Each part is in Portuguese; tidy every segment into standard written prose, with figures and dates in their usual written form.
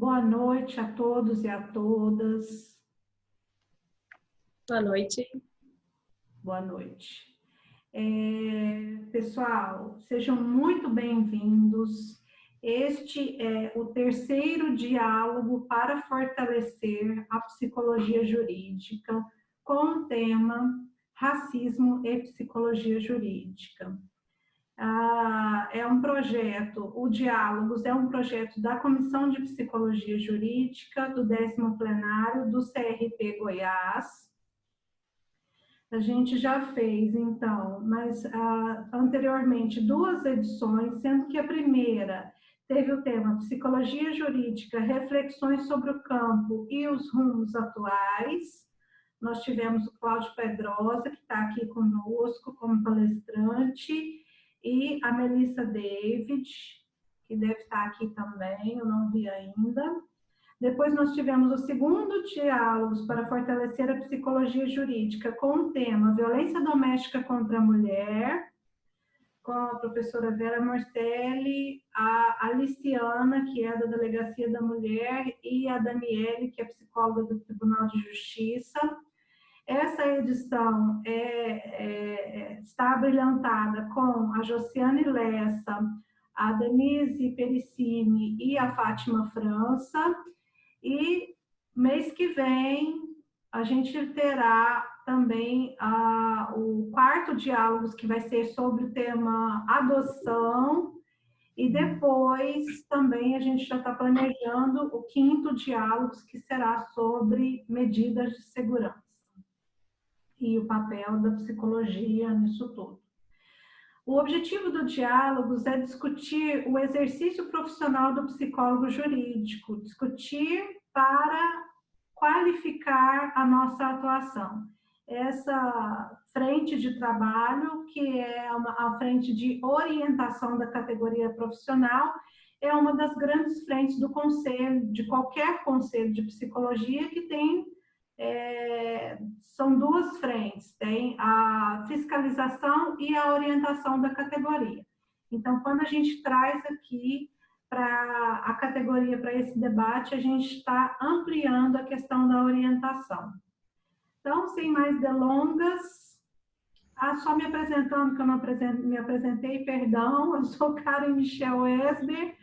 Boa noite a todos e a todas. Boa noite. Boa noite. Pessoal, sejam muito bem-vindos. Este é o terceiro diálogo para fortalecer a psicologia jurídica com o tema Racismo e Psicologia Jurídica. É um projeto, o Diálogos é um projeto da Comissão de Psicologia Jurídica do 10º plenário do CRP Goiás. A gente já fez, então, mas anteriormente 2 edições, sendo que a primeira teve o tema Psicologia Jurídica, reflexões sobre o campo e os rumos atuais. Nós tivemos o Cláudio Pedrosa, que está aqui conosco como palestrante, e a Melissa David, que deve estar aqui também, eu não vi ainda. Depois nós tivemos o segundo Diálogos para fortalecer a psicologia jurídica com o tema Violência Doméstica contra a Mulher, com a professora Vera Morcelli, a Aliciana, que é da Delegacia da Mulher, e a Daniele, que é psicóloga do Tribunal de Justiça. Essa edição está brilhantada com a Josiane Lessa, a Denise Pericini e a Fátima França. E mês que vem a gente terá também o 4º Diálogos, que vai ser sobre o tema adoção. E depois também a gente já está planejando o 5º Diálogos, que será sobre medidas de segurança e o papel da psicologia nisso tudo. O objetivo do Diálogos é discutir o exercício profissional do psicólogo jurídico, discutir para qualificar a nossa atuação. Essa frente de trabalho, que é a frente de orientação da categoria profissional, é uma das grandes frentes do conselho, de qualquer conselho de psicologia, que tem são 2 frentes, tem a fiscalização e a orientação da categoria. Então, quando a gente traz aqui para a categoria, para esse debate, a gente está ampliando a questão da orientação. Então, sem mais delongas, só me apresentando, que eu não me apresentei, perdão, eu sou Karen Michel Esber,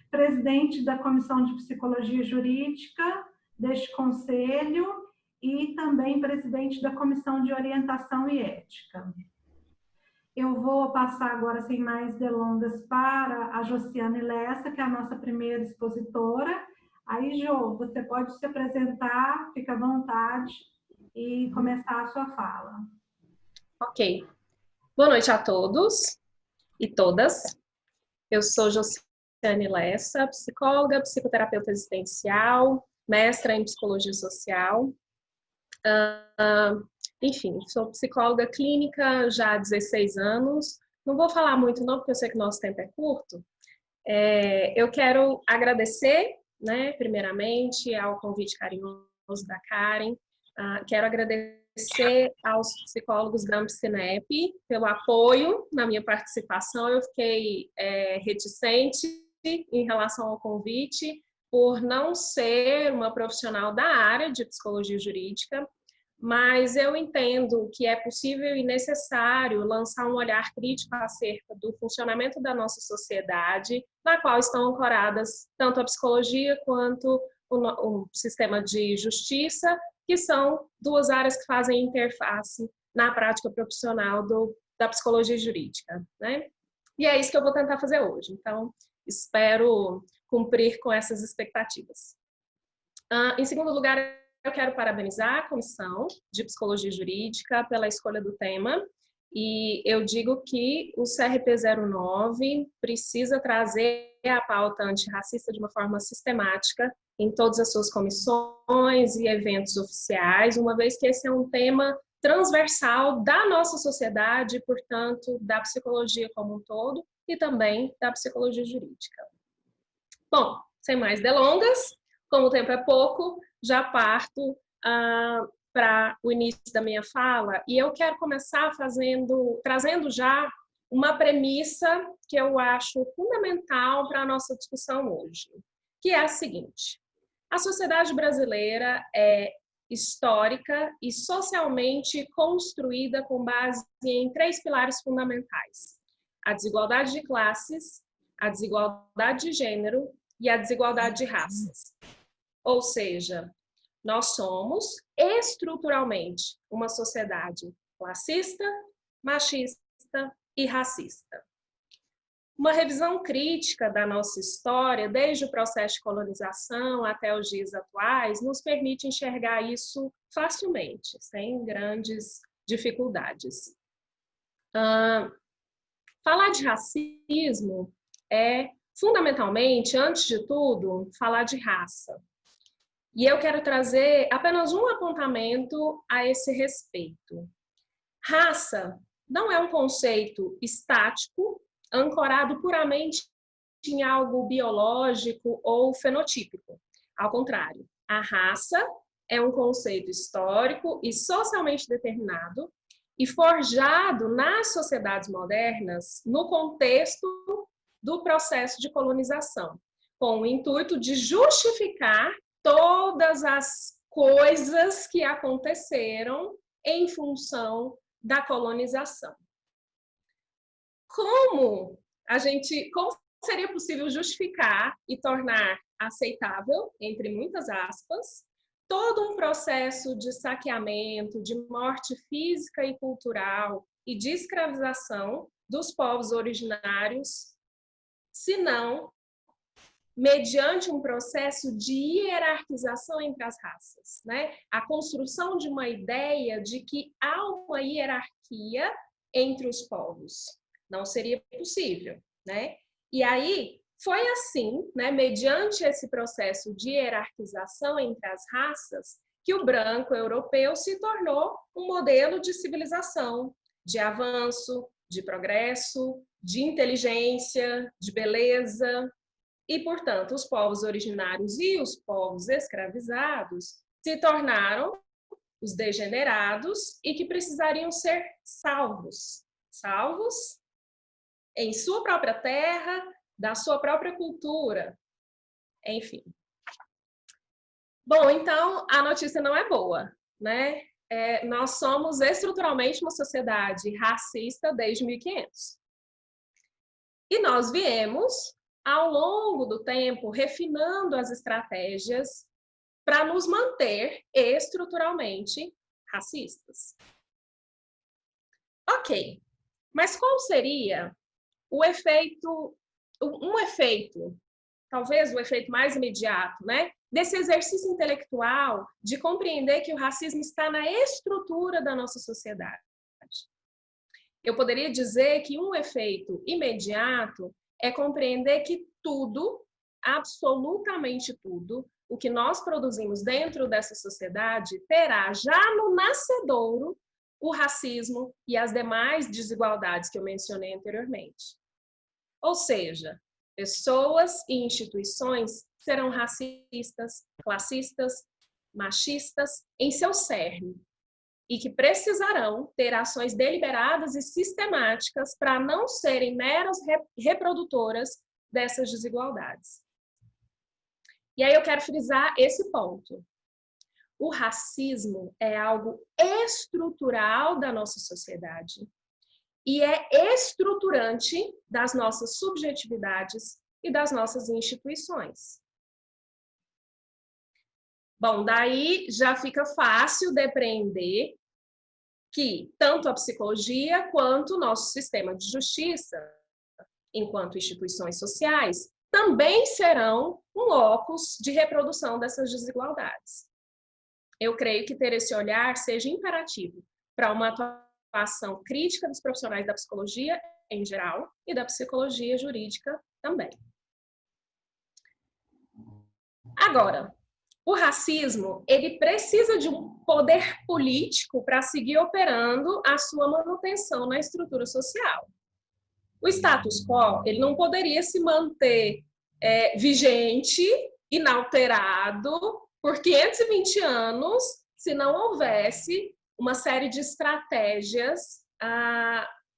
presidente da Comissão de Psicologia Jurídica deste conselho, e também presidente da Comissão de Orientação e Ética. Eu vou passar agora, sem mais delongas, para a Josiane Lessa, que é a nossa primeira expositora. Aí, Jo, você pode se apresentar, fica à vontade, e começar a sua fala. Ok. Boa noite a todos e todas. Eu sou Josiane Lessa, psicóloga, psicoterapeuta existencial, mestra em psicologia social. Enfim, sou psicóloga clínica já há 16 anos. Não vou falar muito não, porque eu sei que o nosso tempo é curto. Eu quero agradecer, primeiramente, ao convite carinhoso da Karen. Quero agradecer aos psicólogos da Ampcinep pelo apoio na minha participação. Eu fiquei reticente em relação ao convite, por não ser uma profissional da área de psicologia jurídica, mas eu entendo que é possível e necessário lançar um olhar crítico acerca do funcionamento da nossa sociedade, na qual estão ancoradas tanto a psicologia quanto o sistema de justiça, que são 2 áreas que fazem interface na prática profissional da psicologia jurídica, né? E é isso que eu vou tentar fazer hoje. Então, espero cumprir com essas expectativas. Em segundo lugar, eu quero parabenizar a Comissão de Psicologia Jurídica pela escolha do tema, e eu digo que o CRP09 precisa trazer a pauta antirracista de uma forma sistemática em todas as suas comissões e eventos oficiais, uma vez que esse é um tema transversal da nossa sociedade, portanto, da psicologia como um todo e também da psicologia jurídica. Bom, sem mais delongas, como o tempo é pouco, já parto para o início da minha fala, e eu quero começar trazendo já uma premissa que eu acho fundamental para a nossa discussão hoje, que é a seguinte: A sociedade brasileira é histórica e socialmente construída com base em 3 pilares fundamentais: a desigualdade de classes, a desigualdade de gênero e a desigualdade de raças. Ou seja, nós somos estruturalmente uma sociedade classista, machista e racista. Uma revisão crítica da nossa história, desde o processo de colonização até os dias atuais, nos permite enxergar isso facilmente, sem grandes dificuldades. Falar de racismo é, fundamentalmente, antes de tudo, falar de raça. E eu quero trazer apenas um apontamento a esse respeito. Raça não é um conceito estático, ancorado puramente em algo biológico ou fenotípico. Ao contrário, a raça é um conceito histórico e socialmente determinado e forjado nas sociedades modernas no contexto do processo de colonização, com o intuito de justificar todas as coisas que aconteceram em função da colonização. Como seria possível justificar e tornar aceitável, entre muitas aspas, todo um processo de saqueamento, de morte física e cultural e de escravização dos povos originários, se não mediante um processo de hierarquização entre as raças, né? A construção de uma ideia de que há uma hierarquia entre os povos. Não seria possível, né? E aí foi assim, né, mediante esse processo de hierarquização entre as raças, que o branco europeu se tornou um modelo de civilização, de avanço, de progresso, de inteligência, de beleza. E, portanto, os povos originários e os povos escravizados se tornaram os degenerados e que precisariam ser salvos. Salvos em sua própria terra, da sua própria cultura, enfim. Bom, então, a notícia não é boa, né? Nós somos estruturalmente uma sociedade racista desde 1500. E nós viemos, ao longo do tempo, refinando as estratégias para nos manter estruturalmente racistas. Ok, mas qual seria o efeito, talvez o efeito mais imediato, né, desse exercício intelectual de compreender que o racismo está na estrutura da nossa sociedade? Eu poderia dizer que um efeito imediato é compreender que tudo, absolutamente tudo, o que nós produzimos dentro dessa sociedade terá já no nascedouro o racismo e as demais desigualdades que eu mencionei anteriormente. Ou seja, pessoas e instituições serão racistas, classistas, machistas em seu cerne e que precisarão ter ações deliberadas e sistemáticas para não serem meras reprodutoras dessas desigualdades. E aí eu quero frisar esse ponto. O racismo é algo estrutural da nossa sociedade e é estruturante das nossas subjetividades e das nossas instituições. Bom, daí já fica fácil depreender que tanto a psicologia quanto o nosso sistema de justiça, enquanto instituições sociais, também serão um locus de reprodução dessas desigualdades. Eu creio que ter esse olhar seja imperativo para uma atuação crítica dos profissionais da psicologia em geral e da psicologia jurídica também. Agora, o racismo, ele precisa de um poder político para seguir operando a sua manutenção na estrutura social. O status quo, ele não poderia se manter vigente, inalterado, por 520 anos, se não houvesse uma série de estratégias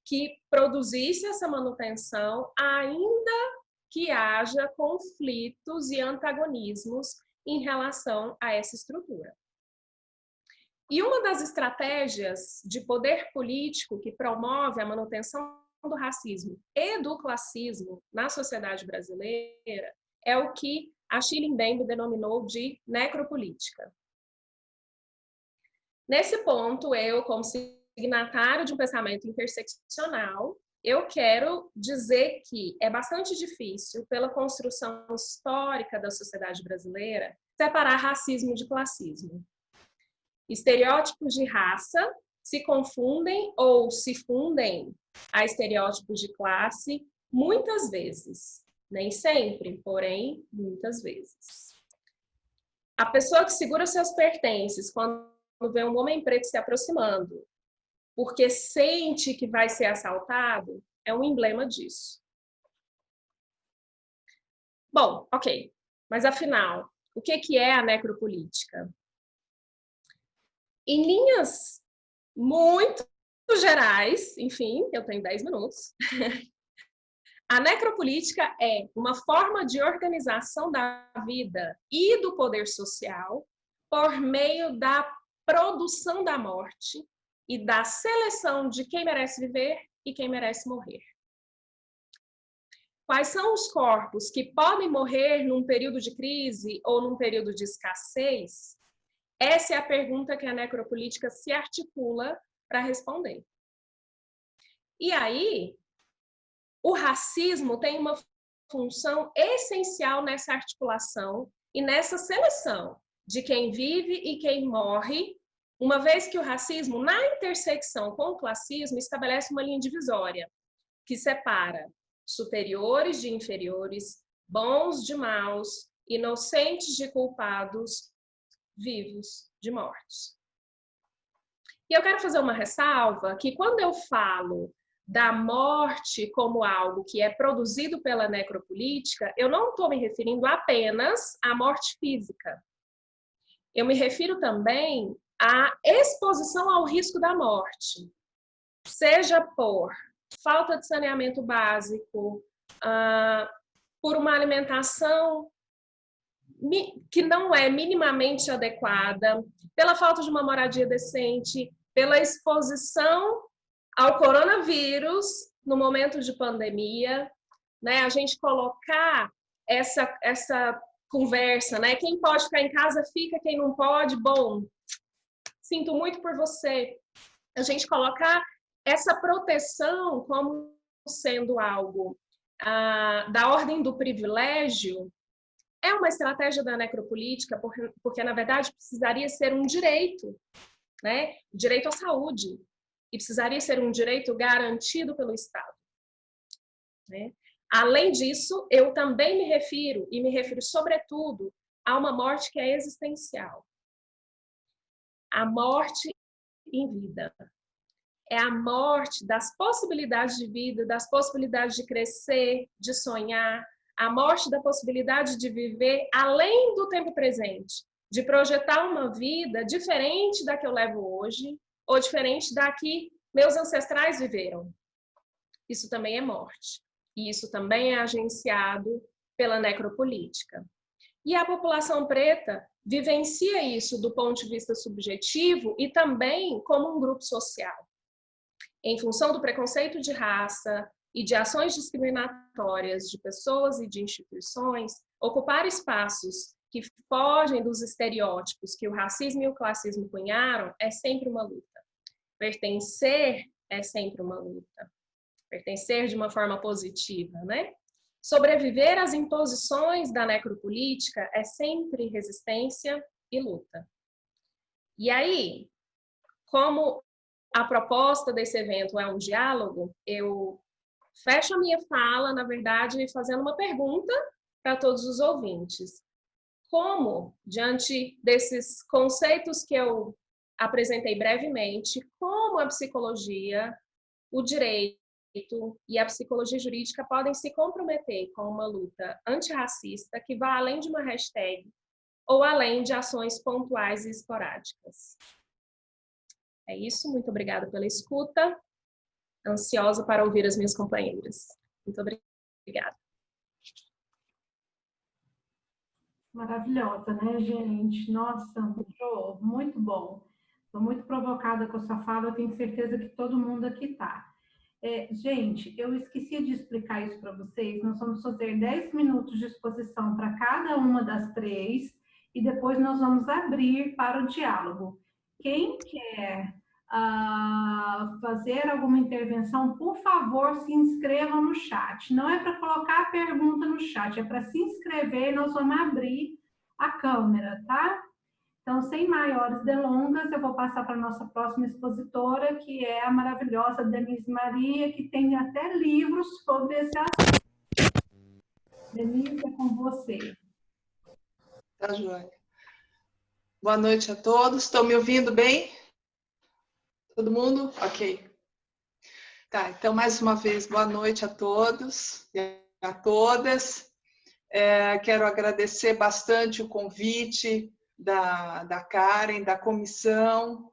que produzisse essa manutenção, ainda que haja conflitos e antagonismos em relação a essa estrutura. E uma das estratégias de poder político que promove a manutenção do racismo e do classismo na sociedade brasileira é o que a Shirley Mbembe denominou de necropolítica. Nesse ponto, eu, como signatário de um pensamento interseccional, eu quero dizer que é bastante difícil, pela construção histórica da sociedade brasileira, separar racismo de classismo. Estereótipos de raça se confundem ou se fundem a estereótipos de classe muitas vezes. Nem sempre, porém, muitas vezes. A pessoa que segura seus pertences quando vê um homem preto se aproximando, porque sente que vai ser assaltado, é um emblema disso. Bom, ok. Mas afinal, o que é a necropolítica? Em linhas muito gerais, enfim, eu tenho 10 minutos, a necropolítica é uma forma de organização da vida e do poder social por meio da produção da morte e da seleção de quem merece viver e quem merece morrer. Quais são os corpos que podem morrer num período de crise ou num período de escassez? Essa é a pergunta que a necropolítica se articula para responder. E aí, o racismo tem uma função essencial nessa articulação e nessa seleção de quem vive e quem morre, uma vez que o racismo, na intersecção com o classismo, estabelece uma linha divisória que separa superiores de inferiores, bons de maus, inocentes de culpados, vivos de mortos. E eu quero fazer uma ressalva que quando eu falo da morte como algo que é produzido pela necropolítica, eu não estou me referindo apenas à morte física. Eu me refiro também à exposição ao risco da morte, seja por falta de saneamento básico, por uma alimentação que não é minimamente adequada, pela falta de uma moradia decente, pela exposição ao coronavírus no momento de pandemia, né? A gente colocar essa conversa, né? Quem pode ficar em casa fica, quem não pode, bom, sinto muito por você. A gente colocar essa proteção como sendo algo da ordem do privilégio é uma estratégia da necropolítica, porque na verdade precisaria ser um direito, né? Direito à saúde. E precisaria ser um direito garantido pelo Estado, né? Além disso, eu também me refiro sobretudo a uma morte que é existencial. A morte em vida. É a morte das possibilidades de vida, das possibilidades de crescer, de sonhar, a morte da possibilidade de viver além do tempo presente, de projetar uma vida diferente da que eu levo hoje, ou diferente da que meus ancestrais viveram. Isso também é morte. E isso também é agenciado pela necropolítica. E a população preta vivencia isso do ponto de vista subjetivo e também como um grupo social. Em função do preconceito de raça e de ações discriminatórias de pessoas e de instituições, ocupar espaços que fogem dos estereótipos que o racismo e o classismo cunharam é sempre uma luta. Pertencer é sempre uma luta. Pertencer de uma forma positiva, né? Sobreviver às imposições da necropolítica é sempre resistência e luta. E aí, como a proposta desse evento é um diálogo, eu fecho a minha fala, na verdade, fazendo uma pergunta para todos os ouvintes. Como, diante desses conceitos que eu apresentei brevemente, como a psicologia, o direito e a psicologia jurídica podem se comprometer com uma luta antirracista que vá além de uma hashtag ou além de ações pontuais e esporádicas. É isso, muito obrigada pela escuta, ansiosa para ouvir as minhas companheiras. Muito obrigada. Maravilhosa, né, gente? Nossa, Jo, muito bom. Estou muito provocada com a sua fala, eu tenho certeza que todo mundo aqui está. Gente, eu esqueci de explicar isso para vocês. Nós vamos fazer 10 minutos de exposição para cada uma das três e depois nós vamos abrir para o diálogo. Quem quer fazer alguma intervenção, por favor, se inscreva no chat. Não é para colocar a pergunta no chat, é para se inscrever e nós vamos abrir a câmera, tá? Então, sem maiores delongas, eu vou passar para a nossa próxima expositora, que é a maravilhosa Denise Maria, que tem até livros sobre esse assunto. Denise, é com você. Tá, joia. Boa noite a todos. Estão me ouvindo bem? Todo mundo? Ok. Tá, então, mais uma vez, boa noite a todos e a todas. Quero agradecer bastante o convite da Karen, da comissão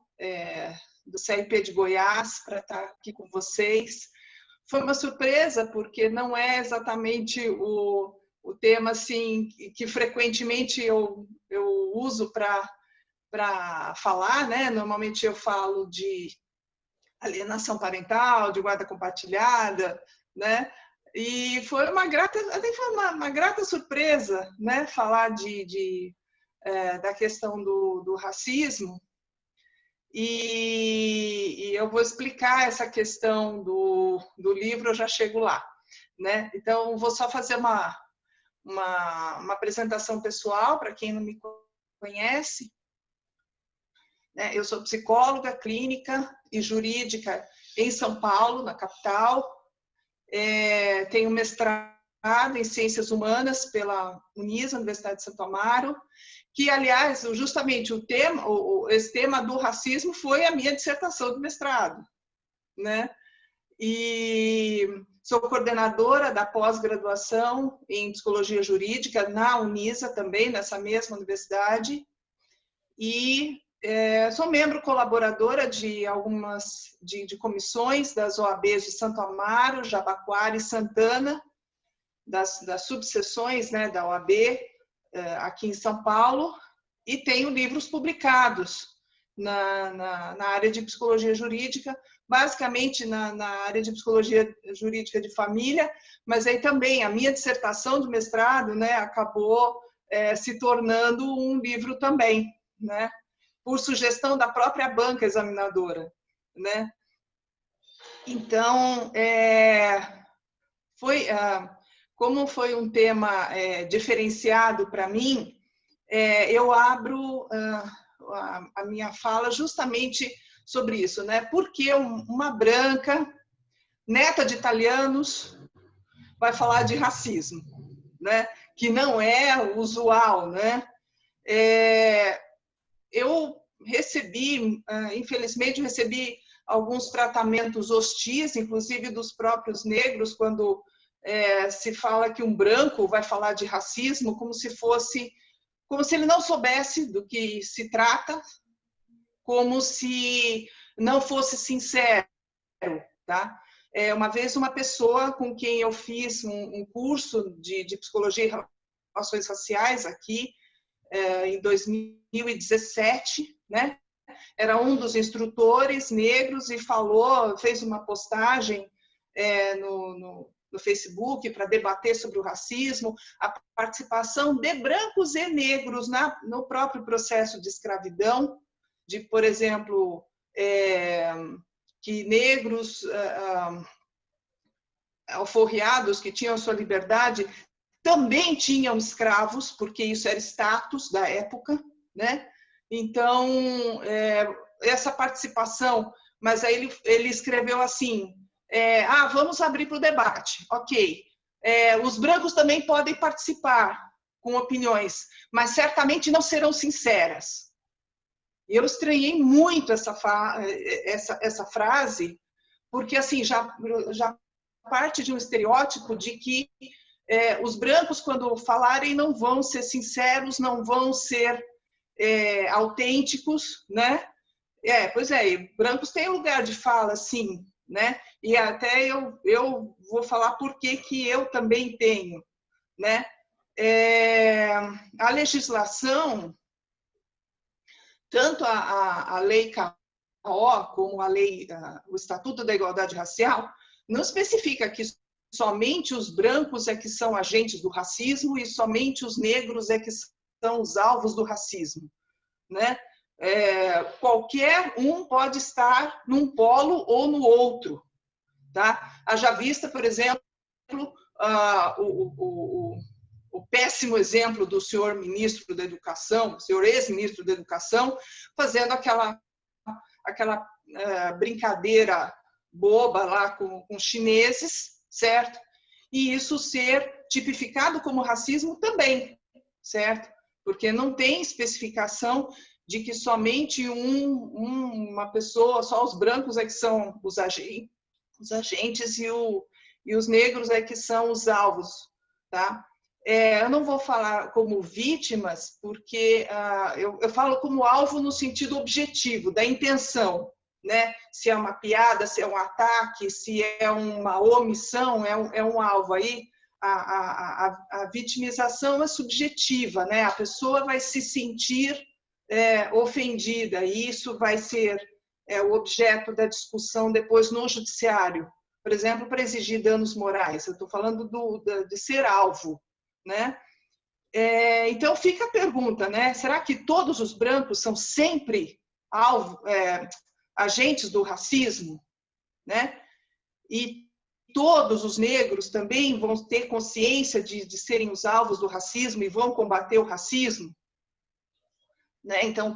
do CRP de Goiás, para estar aqui com vocês. Foi uma surpresa, porque não é exatamente o tema assim, que frequentemente eu uso para falar, né? Normalmente eu falo de alienação parental, de guarda compartilhada, né? E foi uma grata surpresa, né? Falar da questão do racismo. E eu vou explicar essa questão do livro, eu já chego lá, né? Então, vou só fazer uma apresentação pessoal para quem não me conhece. Eu sou psicóloga clínica e jurídica em São Paulo, na capital. Tenho mestrado em Ciências Humanas pela Unisa, Universidade de Santo Amaro, que, aliás, justamente esse tema do racismo foi a minha dissertação de mestrado, né? E sou coordenadora da pós-graduação em Psicologia Jurídica na Unisa, também, nessa mesma universidade, e sou membro colaboradora de algumas de comissões das OABs de Santo Amaro, Jabaquara e Santana, das subseções, né, da OAB aqui em São Paulo, e tenho livros publicados na área de psicologia jurídica, basicamente na área de psicologia jurídica de família, mas aí também a minha dissertação de mestrado, né, acabou se tornando um livro também, né, por sugestão da própria banca examinadora, né. Então, como foi um tema diferenciado para mim, eu abro a minha fala justamente sobre isso, né? Porque uma branca, neta de italianos, vai falar de racismo, né? Que não é usual, né? Eu infelizmente, recebi alguns tratamentos hostis, inclusive dos próprios negros, quando se fala que um branco vai falar de racismo, como se ele não soubesse do que se trata, como se não fosse sincero, tá? Uma vez uma pessoa com quem eu fiz um curso de psicologia e relações raciais aqui, em 2017, né? Era um dos instrutores negros e fez uma postagem no Facebook para debater sobre o racismo, a participação de brancos e negros no próprio processo de escravidão, por exemplo, que negros alforriados que tinham sua liberdade também tinham escravos, porque isso era status da época, né? Então, essa participação, mas aí ele escreveu assim, vamos abrir para o debate, ok. Os brancos também podem participar com opiniões, mas certamente não serão sinceras. Eu estranhei muito essa frase, porque assim, já parte de um estereótipo de que os brancos, quando falarem, não vão ser sinceros, não vão ser autênticos, né? Pois brancos têm lugar de fala, sim, né? E até eu vou falar por que eu também tenho, né? A legislação, tanto a lei CAO como o Estatuto da Igualdade Racial, não especifica que somente os brancos é que são agentes do racismo e somente os negros é que são os alvos do racismo, né? Qualquer um pode estar num polo ou no outro, tá? Haja vista, por exemplo, o péssimo exemplo do senhor ministro da Educação, senhor ex-ministro da Educação, fazendo aquela brincadeira boba lá com chineses, certo? E isso ser tipificado como racismo também, certo? Porque não tem especificação de que somente uma pessoa, só os brancos é que são os agentes e os negros é que são os alvos, tá? Eu não vou falar como vítimas, porque eu falo como alvo no sentido objetivo, da intenção, né? Se é uma piada, se é um ataque, se é uma omissão, é um alvo. Aí a vitimização é subjetiva, né? A pessoa vai se sentir ofendida, e isso vai ser o objeto da discussão depois no judiciário. Por exemplo, para exigir danos morais. Eu estou falando de ser alvo, né? Então fica a pergunta, né? Será que todos os brancos são sempre agentes do racismo, né? E todos os negros também vão ter consciência de serem os alvos do racismo e vão combater o racismo, né? Então,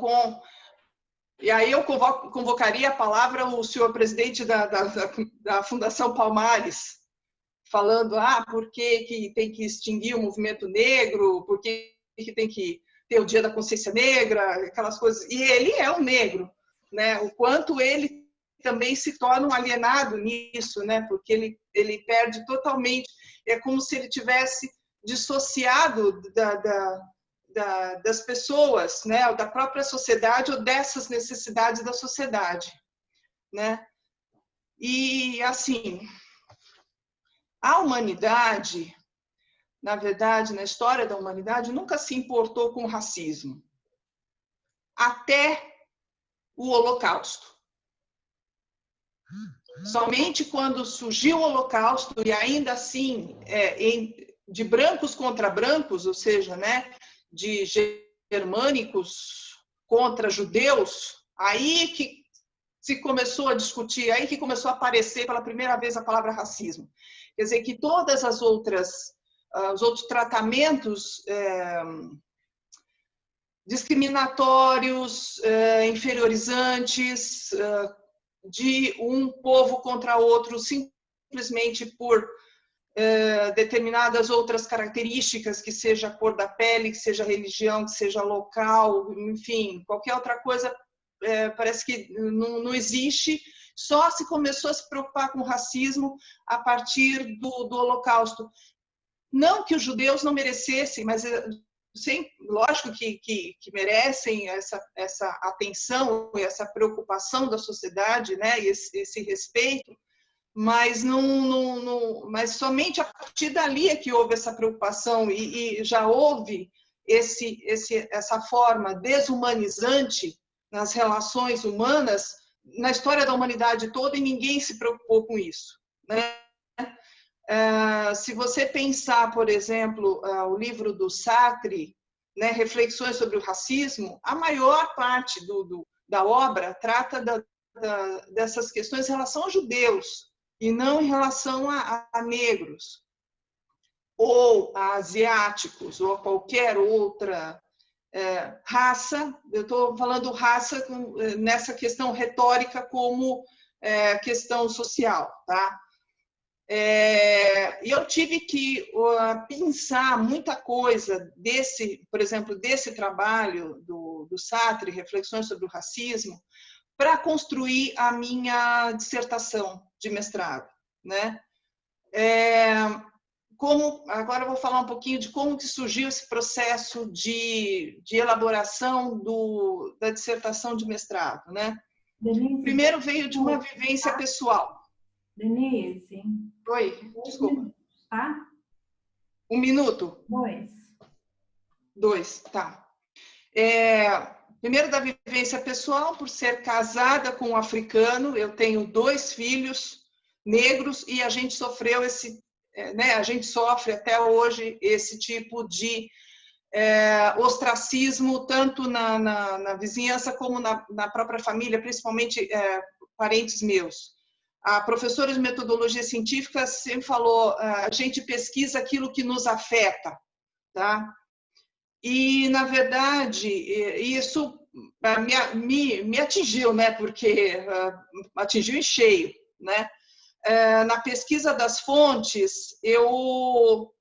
e aí eu convocaria a palavra o senhor presidente da Fundação Palmares, falando, por que tem que extinguir o movimento negro, por que tem que ter o Dia da Consciência Negra, aquelas coisas. E ele é um negro, né? O quanto ele também se torna um alienado nisso, né? Porque ele perde totalmente, é como se ele tivesse dissociado das pessoas, né? Ou da própria sociedade, ou dessas necessidades da sociedade, né? E, assim, a humanidade, na verdade, na história da humanidade, nunca se importou com o racismo. Até o Holocausto. Somente quando surgiu o Holocausto, e ainda assim, de brancos contra brancos, ou seja, né, de germânicos contra judeus, aí que se começou a discutir, aí que começou a aparecer pela primeira vez a palavra racismo. Quer dizer que todas os outros tratamentos discriminatórios, inferiorizantes, de um povo contra outro, simplesmente por determinadas outras características, que seja a cor da pele, que seja a religião, que seja local, enfim, qualquer outra coisa, parece que não existe. Só se começou a se preocupar com o racismo a partir do Holocausto. Não que os judeus não merecessem, mas lógico que merecem essa atenção e essa preocupação da sociedade, né? E esse respeito, mas mas somente a partir dali é que houve essa preocupação e já houve essa forma desumanizante nas relações humanas na história da humanidade toda, e ninguém se preocupou com isso, né? Se você pensar, por exemplo, o livro do Sartre, né, Reflexões sobre o Racismo, a maior parte da obra trata dessas questões em relação a judeus e não em relação a negros ou a asiáticos ou a qualquer outra raça. Eu estou falando raça nessa questão retórica como questão social, tá? E eu tive que pensar muita coisa por exemplo, desse trabalho do Sartre, Reflexões sobre o Racismo, para construir a minha dissertação de mestrado, né? Agora eu vou falar um pouquinho de como que surgiu esse processo de elaboração da dissertação de mestrado, né? Denise, primeiro veio de uma vivência pessoal. Denise. Oi, desculpa. 2 minutos, tá? 1 minuto? 2. 2, tá. Primeiro da vivência pessoal, por ser casada com um africano, eu tenho 2 filhos negros e a gente sofreu a gente sofre até hoje esse tipo de ostracismo, tanto na vizinhança como na própria família, principalmente parentes meus. A professora de metodologia científica sempre falou, a gente pesquisa aquilo que nos afeta, tá? E, na verdade, isso me atingiu, né? Porque atingiu em cheio, né? Na pesquisa das fontes, eu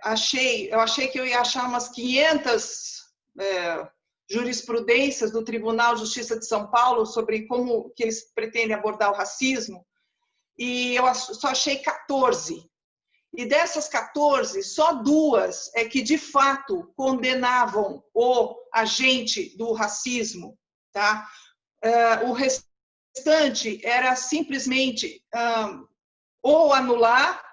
achei que eu ia achar umas 500 jurisprudências do Tribunal de Justiça de São Paulo sobre como que eles pretendem abordar o racismo, e eu só achei 14. E dessas 14, só 2 é que, de fato, condenavam o agente do racismo, tá? O restante era simplesmente ou anular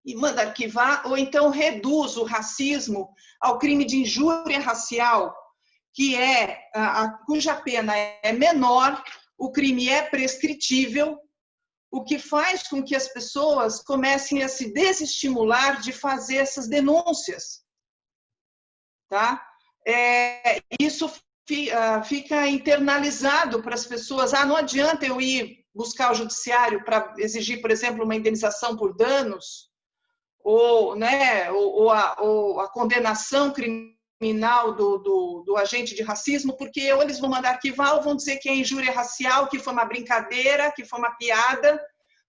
e manda arquivar, ou então reduz o racismo ao crime de injúria racial, que cuja pena é menor, o crime é prescritível, o que faz com que as pessoas comecem a se desestimular de fazer essas denúncias. Tá? Isso fica internalizado para as pessoas. Não adianta eu ir buscar o judiciário para exigir, por exemplo, uma indenização por danos, ou a condenação criminal do agente de racismo, porque ou eles vão mandar arquivar ou vão dizer que é injúria racial, que foi uma brincadeira, que foi uma piada,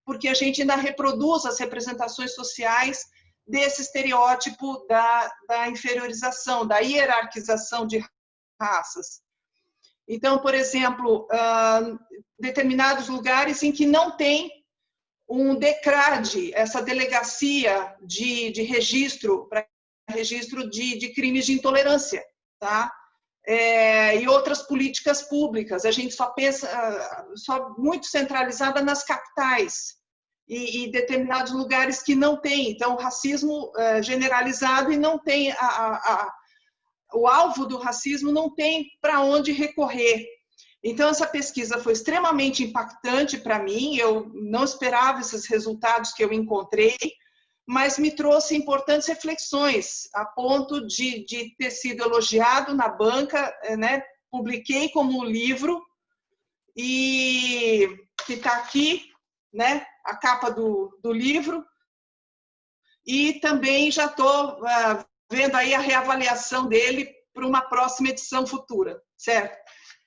porque a gente ainda reproduz as representações sociais desse estereótipo da inferiorização, da hierarquização de raças. Então, por exemplo, determinados lugares em que não tem um DECRAD, essa delegacia de registro, para registro de crimes de intolerância, tá? E outras políticas públicas. A gente só pensa, só muito centralizada nas capitais e determinados lugares que não tem. Então, o racismo generalizado e não tem o alvo do racismo não tem para onde recorrer. Então, essa pesquisa foi extremamente impactante para mim, eu não esperava esses resultados que eu encontrei, mas me trouxe importantes reflexões, a ponto de ter sido elogiado na banca, né? Publiquei como livro, e que está aqui, né? A capa do livro, e também já estou vendo aí a reavaliação dele para uma próxima edição futura, certo?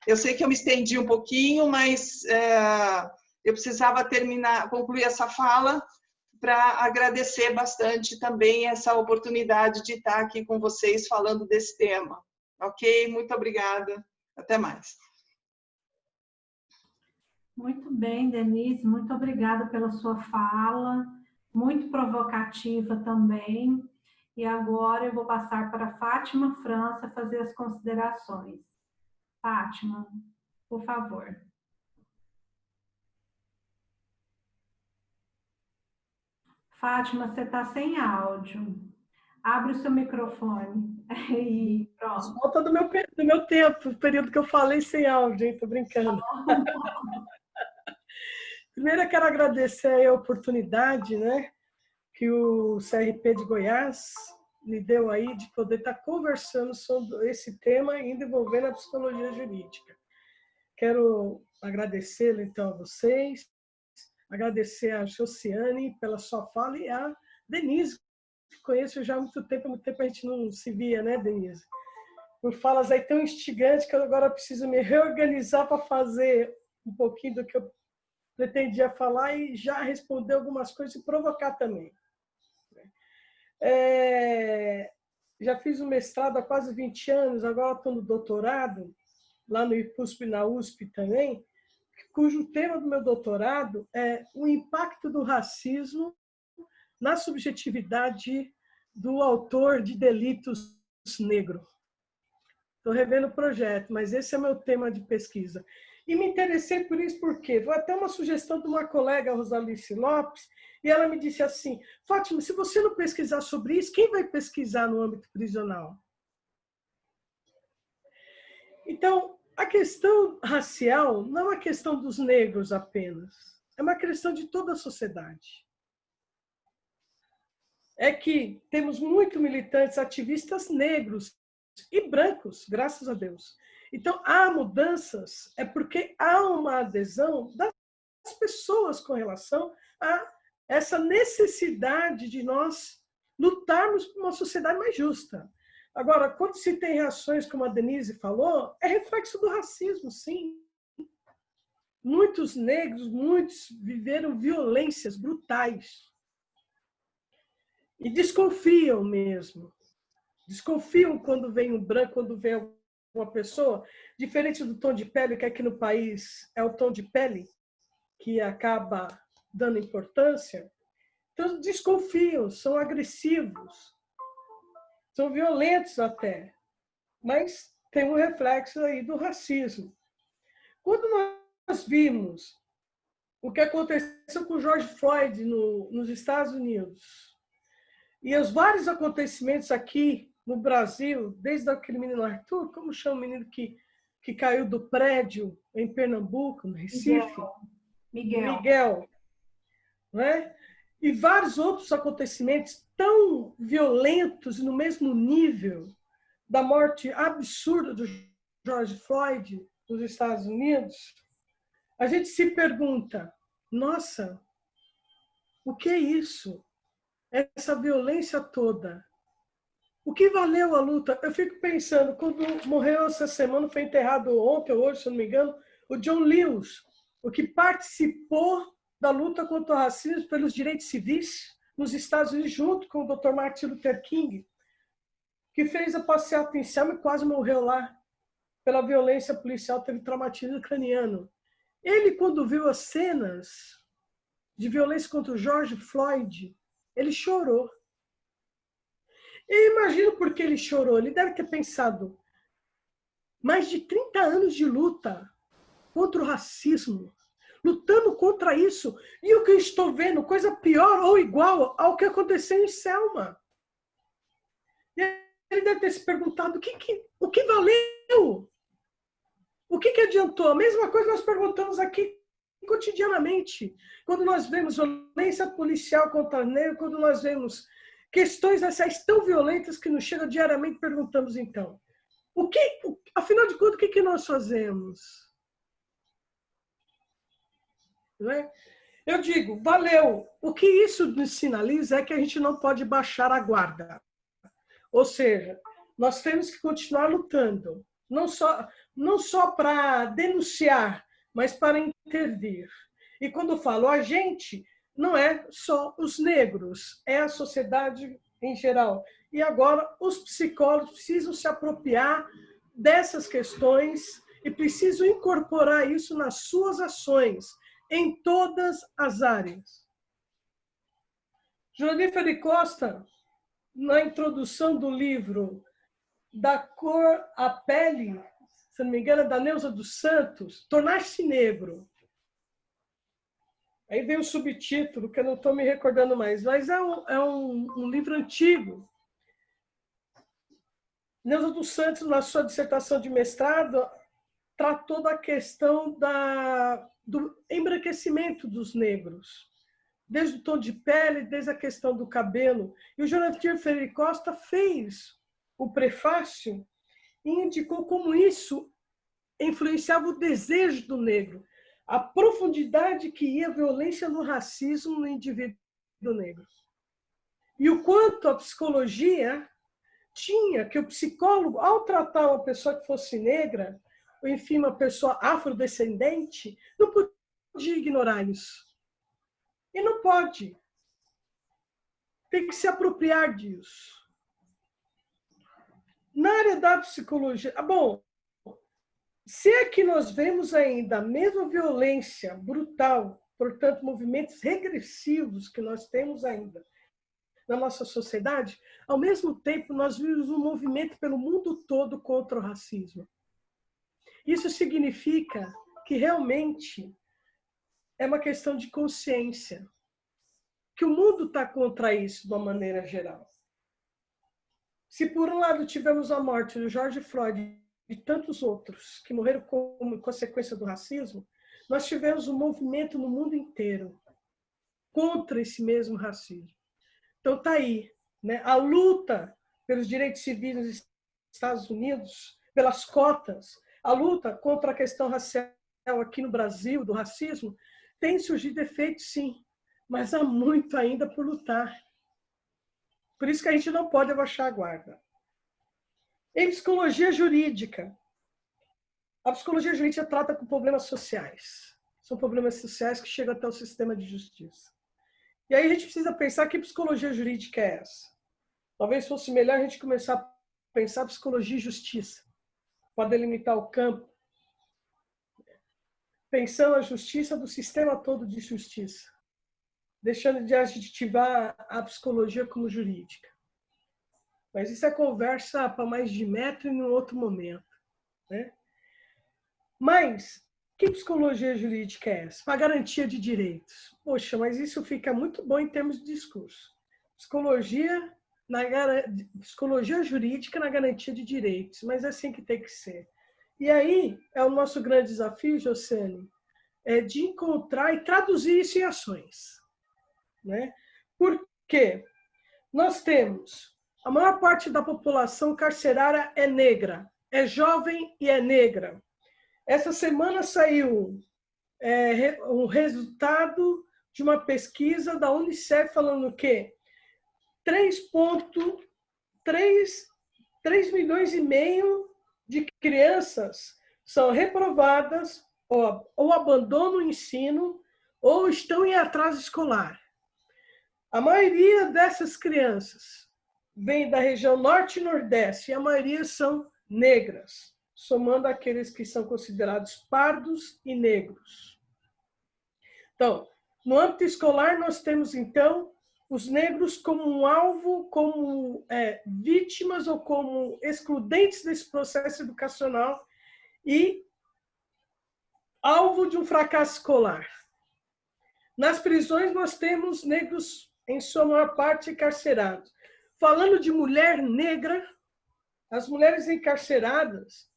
Eu sei que eu me estendi um pouquinho, mas eu precisava concluir essa fala para agradecer bastante também essa oportunidade de estar aqui com vocês falando desse tema. Ok? Muito obrigada. Até mais. Muito bem, Denise. Muito obrigada pela sua fala. Muito provocativa também. E agora eu vou passar para a Fátima França fazer as considerações. Fátima, por favor. Fátima, você está sem áudio. Abre o seu microfone. E pronto. Falta do meu tempo, o período que eu falei sem áudio, hein? Tô brincando. Primeiro, eu quero agradecer a oportunidade, né, que o CRP de Goiás me deu aí de poder estar conversando sobre esse tema e envolvendo a psicologia jurídica. Quero agradecer, então, a vocês, agradecer a Josiane pela sua fala e a Denise, que conheço já há muito tempo a gente não se via, né, Denise? Por falas aí tão instigantes que eu agora preciso me reorganizar para fazer um pouquinho do que eu pretendia falar e já responder algumas coisas e provocar também. Já fiz um mestrado há quase 20 anos, agora estou no doutorado, lá no IPUSP, na USP também, cujo tema do meu doutorado é o impacto do racismo na subjetividade do autor de delitos negro. Estou revendo o projeto, mas esse é meu tema de pesquisa. E me interessei por isso porque foi até uma sugestão de uma colega, Rosalice Lopes, e ela me disse assim: Fátima, se você não pesquisar sobre isso, quem vai pesquisar no âmbito prisional? Então, a questão racial não é uma questão dos negros apenas, é uma questão de toda a sociedade. É que temos muitos militantes, ativistas negros e brancos, graças a Deus. Então, há mudanças, é porque há uma adesão das pessoas com relação a essa necessidade de nós lutarmos por uma sociedade mais justa. Agora, quando se tem reações, como a Denise falou, é reflexo do racismo, sim. Muitos negros, muitos viveram violências brutais. E desconfiam mesmo. Desconfiam quando vem um branco, quando vem uma pessoa, diferente do tom de pele, que aqui no país é o tom de pele que acaba dando importância. Então, desconfiam, são agressivos, são violentos até, mas tem um reflexo aí do racismo. Quando nós vimos o que aconteceu com o George Floyd nos Estados Unidos, e os vários acontecimentos aqui no Brasil, desde aquele menino Arthur, como chama o menino que caiu do prédio em Pernambuco, no Recife? Miguel. Né? E vários outros acontecimentos tão violentos no mesmo nível da morte absurda do George Floyd nos Estados Unidos, a gente se pergunta, nossa, o que é isso? Essa violência toda. O que valeu a luta? Eu fico pensando, quando morreu essa semana, foi enterrado ontem ou hoje, se não me engano, o John Lewis, o que participou da luta contra o racismo pelos direitos civis nos Estados Unidos, junto com o Dr. Martin Luther King, que fez a passeata em Selma e quase morreu lá pela violência policial, teve traumatismo craniano. Ele, quando viu as cenas de violência contra o George Floyd, ele chorou. Eu imagino por que ele chorou. Ele deve ter pensado, mais de 30 anos de luta contra o racismo, lutando contra isso, e o que eu estou vendo, coisa pior ou igual ao que aconteceu em Selma. E ele deve ter se perguntado, o que valeu? O que adiantou? A mesma coisa nós perguntamos aqui cotidianamente. Quando nós vemos violência policial contra negros, quando nós vemos questões raciais tão violentas que nos chegam diariamente, perguntamos então, afinal de contas, o que nós fazemos? Não é? Eu digo, valeu. O que isso nos sinaliza é que a gente não pode baixar a guarda. Ou seja, nós temos que continuar lutando, não só para denunciar, mas para intervir. E quando eu falo a gente, não é só os negros, é a sociedade em geral. E agora os psicólogos precisam se apropriar dessas questões e precisam incorporar isso nas suas ações, em todas as áreas. Jonífera Costa, na introdução do livro Da Cor à Pele, se não me engano, da Neuza dos Santos, Tornar-se Negro. Aí vem o subtítulo, que eu não estou me recordando mais, mas é um livro antigo. Neuza dos Santos, na sua dissertação de mestrado, tratou da questão do embranquecimento dos negros, desde o tom de pele, desde a questão do cabelo. E o Jonífera Ferreira Costa fez o prefácio e indicou como isso influenciava o desejo do negro, a profundidade que ia a violência no racismo no indivíduo negro. E o quanto a psicologia tinha, que o psicólogo, ao tratar uma pessoa que fosse negra, ou enfim, uma pessoa afrodescendente, não podia ignorar isso. E não pode. Tem que se apropriar disso. Na área da psicologia, bom, se é que nós vemos ainda a mesma violência brutal, portanto, movimentos regressivos que nós temos ainda na nossa sociedade, ao mesmo tempo nós vimos um movimento pelo mundo todo contra o racismo. Isso significa que realmente é uma questão de consciência, que o mundo está contra isso de uma maneira geral. Se por um lado tivemos a morte do George Floyd de tantos outros que morreram como consequência do racismo, nós tivemos um movimento no mundo inteiro contra esse mesmo racismo. Então está aí, né? A luta pelos direitos civis nos Estados Unidos, pelas cotas, a luta contra a questão racial aqui no Brasil, do racismo, tem surgido efeitos, sim, mas há muito ainda por lutar. Por isso que a gente não pode abaixar a guarda. Em psicologia jurídica, a psicologia jurídica trata com problemas sociais. São problemas sociais que chegam até o sistema de justiça. E aí a gente precisa pensar que psicologia jurídica é essa. Talvez fosse melhor a gente começar a pensar psicologia e justiça, para delimitar o campo, pensando a justiça do sistema todo de justiça, deixando de adjetivar a psicologia como jurídica. Mas isso é conversa para mais de metro em um outro momento, né? Mas que psicologia jurídica é essa? Para garantia de direitos. Poxa, mas isso fica muito bom em termos de discurso. Psicologia jurídica na garantia de direitos, mas é assim que tem que ser. E aí é o nosso grande desafio, Josiane, de encontrar e traduzir isso em ações, né? Por quê? Nós temos a maior parte da população carcerária é negra, é jovem e é negra. Essa semana saiu um resultado de uma pesquisa da Unicef falando que 3,3 milhões e meio de crianças são reprovadas ou abandonam o ensino ou estão em atraso escolar. A maioria dessas crianças vem da região norte e nordeste e a maioria são negras, somando aqueles que são considerados pardos e negros. Então, no âmbito escolar, nós temos, então, os negros como um alvo, como vítimas ou como excludentes desse processo educacional e alvo de um fracasso escolar. Nas prisões, nós temos negros, em sua maior parte, encarcerados. Falando de mulher negra, as mulheres encarceradas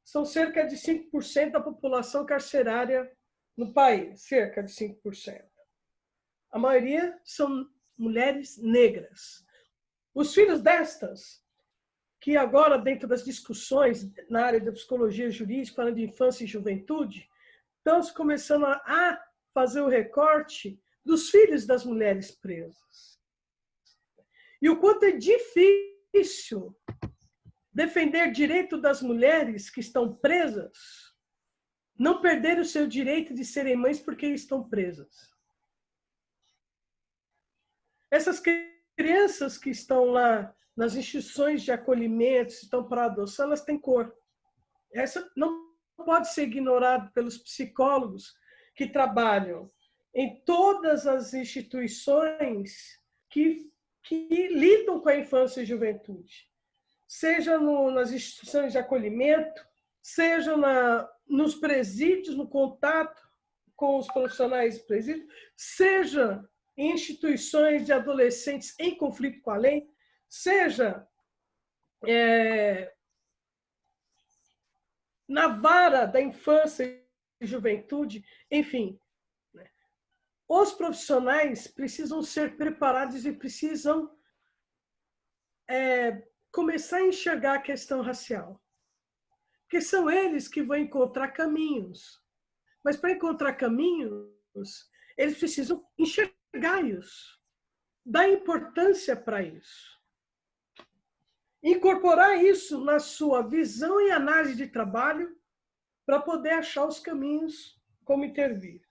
são cerca de 5% da população carcerária no país, cerca de 5%. A maioria são mulheres negras. Os filhos destas, que agora, dentro das discussões na área da psicologia jurídica, falando de infância e juventude, estão começando a fazer o recorte dos filhos das mulheres presas. E o quanto é difícil defender direito das mulheres que estão presas, não perder o seu direito de serem mães porque estão presas. Essas crianças que estão lá nas instituições de acolhimento, estão para adoção, elas têm cor. Essa não pode ser ignorada pelos psicólogos que trabalham em todas as instituições que lidam com a infância e juventude. Seja nas instituições de acolhimento, seja nos presídios, no contato com os profissionais do presídio, seja em instituições de adolescentes em conflito com a lei, seja na vara da infância e juventude, enfim. Os profissionais precisam ser preparados e precisam começar a enxergar a questão racial. Porque são eles que vão encontrar caminhos. Mas para encontrar caminhos, eles precisam enxergar isso, dar importância para isso. Incorporar isso na sua visão e análise de trabalho para poder achar os caminhos como intervir.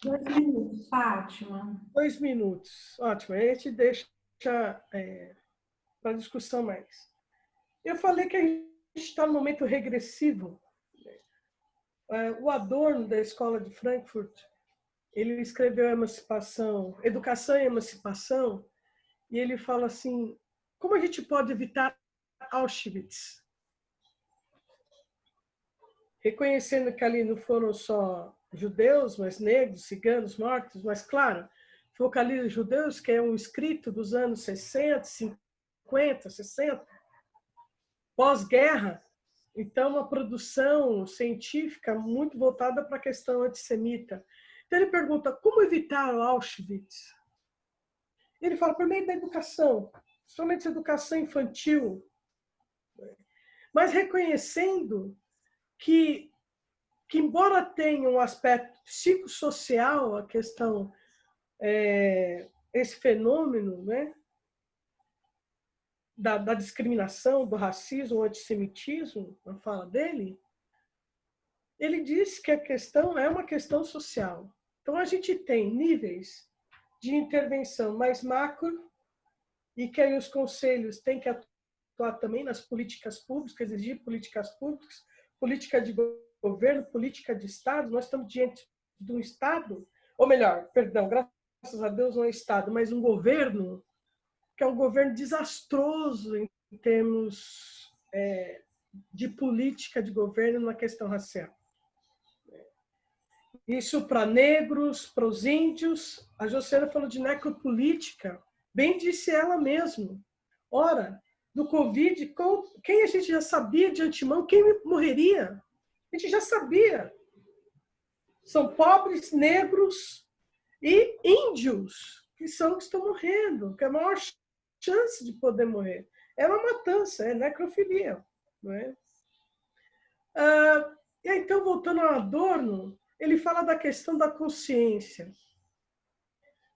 2 minutos, Fátima. 2 minutos. Ótimo. Aí a gente deixa para discussão mais. Eu falei que a gente está no momento regressivo. O Adorno, da Escola de Frankfurt, ele escreveu Educação e Emancipação, e ele fala assim, como a gente pode evitar Auschwitz? Reconhecendo que ali não foram só judeus, mas negros, ciganos mortos, mas, claro, focaliza judeus, que é um escrito dos anos 60, 50, 50, 60, pós-guerra. Então, uma produção científica muito voltada para a questão antissemita. Então, ele pergunta, como evitar o Auschwitz? Ele fala, por meio da educação, principalmente a educação infantil, mas reconhecendo que embora tenha um aspecto psicossocial, a questão, esse fenômeno, né, da discriminação, do racismo, o antissemitismo, na fala dele, ele diz que a questão é uma questão social. Então, a gente tem níveis de intervenção mais macro e que aí os conselhos têm que atuar também nas políticas públicas, exigir políticas públicas, política de governo, política de Estado. Nós estamos diante de um Estado, ou melhor, perdão, graças a Deus não é Estado, mas um governo que é um governo desastroso em termos de política de governo na questão racial. Isso para negros, para os índios. A Josiana falou de necropolítica, bem disse ela mesmo. Ora, do Covid, quem a gente já sabia de antemão, quem morreria? A gente já sabia. São pobres, negros e índios, que são que estão morrendo, que é a maior chance de poder morrer. É uma matança, é necrofilia. Não é? E aí, então, voltando ao Adorno, ele fala da questão da consciência,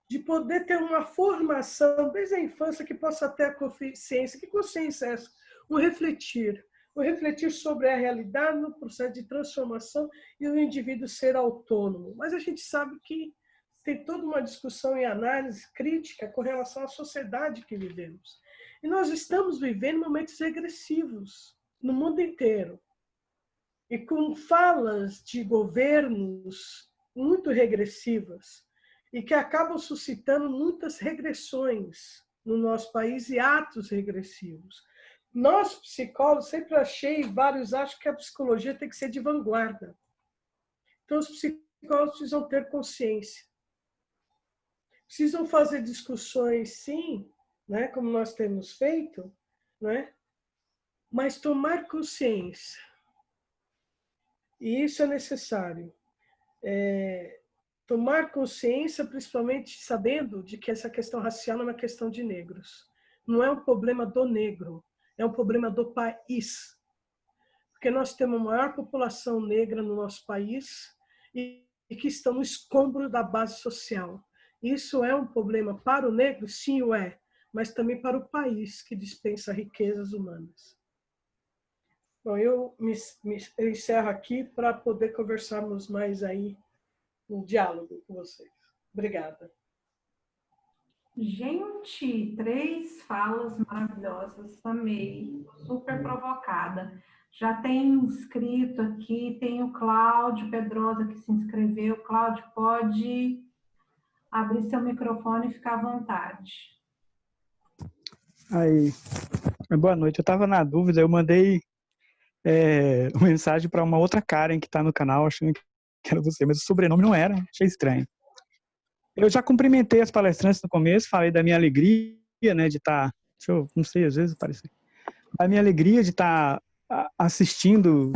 de poder ter uma formação desde a infância que possa ter a consciência. Que consciência é essa? O refletir sobre a realidade no processo de transformação e o indivíduo ser autônomo. Mas a gente sabe que tem toda uma discussão e análise crítica com relação à sociedade que vivemos. E nós estamos vivendo momentos regressivos no mundo inteiro. E com falas de governos muito regressivas e que acabam suscitando muitas regressões no nosso país e atos regressivos. Nós, psicólogos, sempre vários acham que a psicologia tem que ser de vanguarda. Então, os psicólogos precisam ter consciência. Precisam fazer discussões, sim, né, como nós temos feito, né, mas tomar consciência. E isso é necessário. Tomar consciência, principalmente sabendo de que essa questão racial não é uma questão de negros. Não é um problema do negro, é um problema do país. Porque nós temos a maior população negra no nosso país e que estão no escombro da base social. Isso é um problema para o negro? Sim, o é, mas também para o país, que dispensa riquezas humanas. Bom, eu encerro aqui para poder conversarmos mais aí no diálogo com vocês. Obrigada. Gente, 3 falas maravilhosas, amei, super provocada. Já tem inscrito aqui, tem o Cláudio Pedrosa que se inscreveu. Cláudio, pode abrir seu microfone e ficar à vontade. Aí, boa noite. Eu estava na dúvida, eu mandei uma mensagem para uma outra Karen que está no canal, achando que era você, mas o sobrenome não era, achei estranho. Eu já cumprimentei as palestrantes no começo, falei da minha alegria, né, de estar, não sei, às vezes parece, a minha alegria de estar assistindo,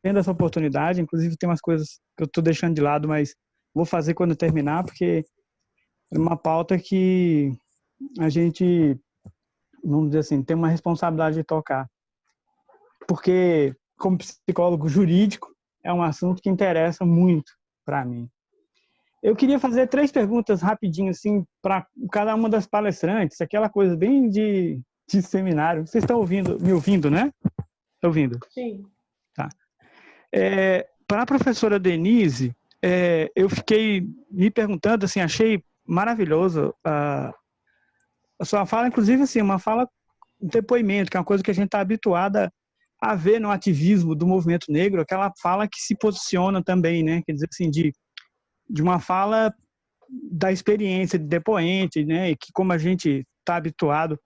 tendo essa oportunidade. Inclusive tem umas coisas que eu estou deixando de lado, mas vou fazer quando terminar, porque é uma pauta que a gente, vamos dizer assim, tem uma responsabilidade de tocar. Porque, como psicólogo jurídico, é um assunto que interessa muito para mim. Eu queria fazer 3 perguntas rapidinho, assim, para cada uma das palestrantes, aquela coisa bem de seminário. Vocês estão me ouvindo, né? Estão ouvindo? Sim. Tá. Para a professora Denise, eu fiquei me perguntando, assim, achei maravilhoso a sua fala, inclusive, assim, uma fala, um depoimento, que é uma coisa que a gente está habituada a ver no ativismo do movimento negro, aquela fala que se posiciona também, né? Quer dizer, assim, de uma fala da experiência de depoente, né? E que, como a gente está habituado,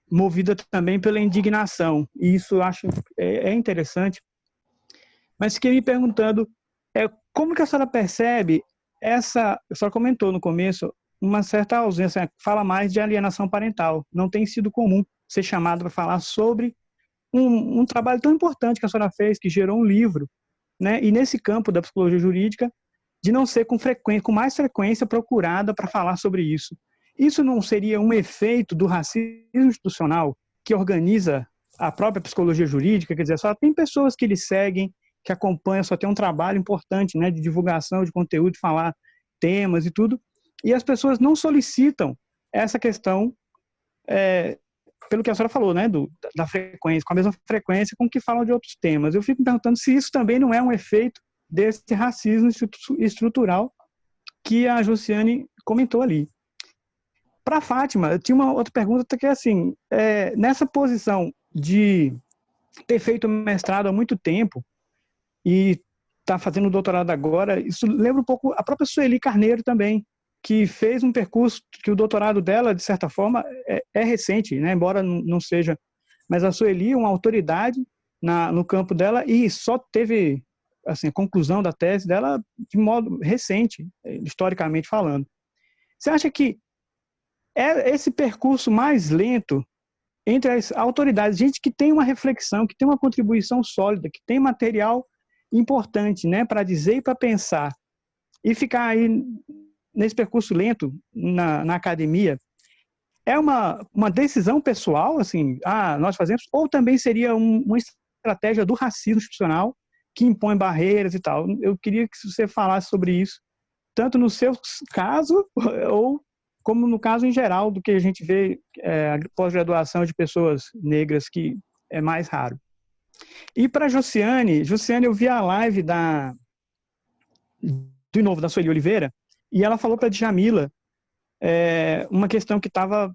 movida também pela indignação. E isso eu acho interessante. Mas fiquei me perguntando, como que a senhora percebe a senhora comentou no começo, uma certa ausência, fala mais de alienação parental. Não tem sido comum ser chamada para falar sobre um trabalho tão importante que a senhora fez, que gerou um livro, né? E nesse campo da psicologia jurídica, de não ser com mais frequência procurada para falar sobre isso. Isso não seria um efeito do racismo institucional que organiza a própria psicologia jurídica? Quer dizer, só tem pessoas que lhe seguem, que acompanham, só tem um trabalho importante, né, de divulgação de conteúdo, de falar temas e tudo, e as pessoas não solicitam essa questão, pelo que a senhora falou, né, da frequência, com a mesma frequência com que falam de outros temas. Eu fico me perguntando se isso também não é um efeito desse racismo estrutural que a Josiane comentou ali. Para a Fátima, eu tinha uma outra pergunta que é assim, nessa posição de ter feito mestrado há muito tempo e está fazendo doutorado agora, isso lembra um pouco a própria Sueli Carneiro também, que fez um percurso que o doutorado dela, de certa forma, é recente, né? Embora não seja, mas a Sueli é uma autoridade no campo dela e só teve assim, a conclusão da tese dela de modo recente, historicamente falando. Você acha que esse percurso mais lento entre as autoridades, gente que tem uma reflexão, que tem uma contribuição sólida, que tem material importante, né, para dizer e para pensar, e ficar aí nesse percurso lento na academia, é uma decisão pessoal, assim, nós fazemos, ou também seria uma estratégia do racismo institucional que impõe barreiras e tal? Eu queria que você falasse sobre isso, tanto no seu caso, ou como no caso em geral do que a gente vê a pós-graduação de pessoas negras, que é mais raro. E para Josiane, eu vi a live de novo da Sueli Oliveira, e ela falou para a Djamila uma questão que estava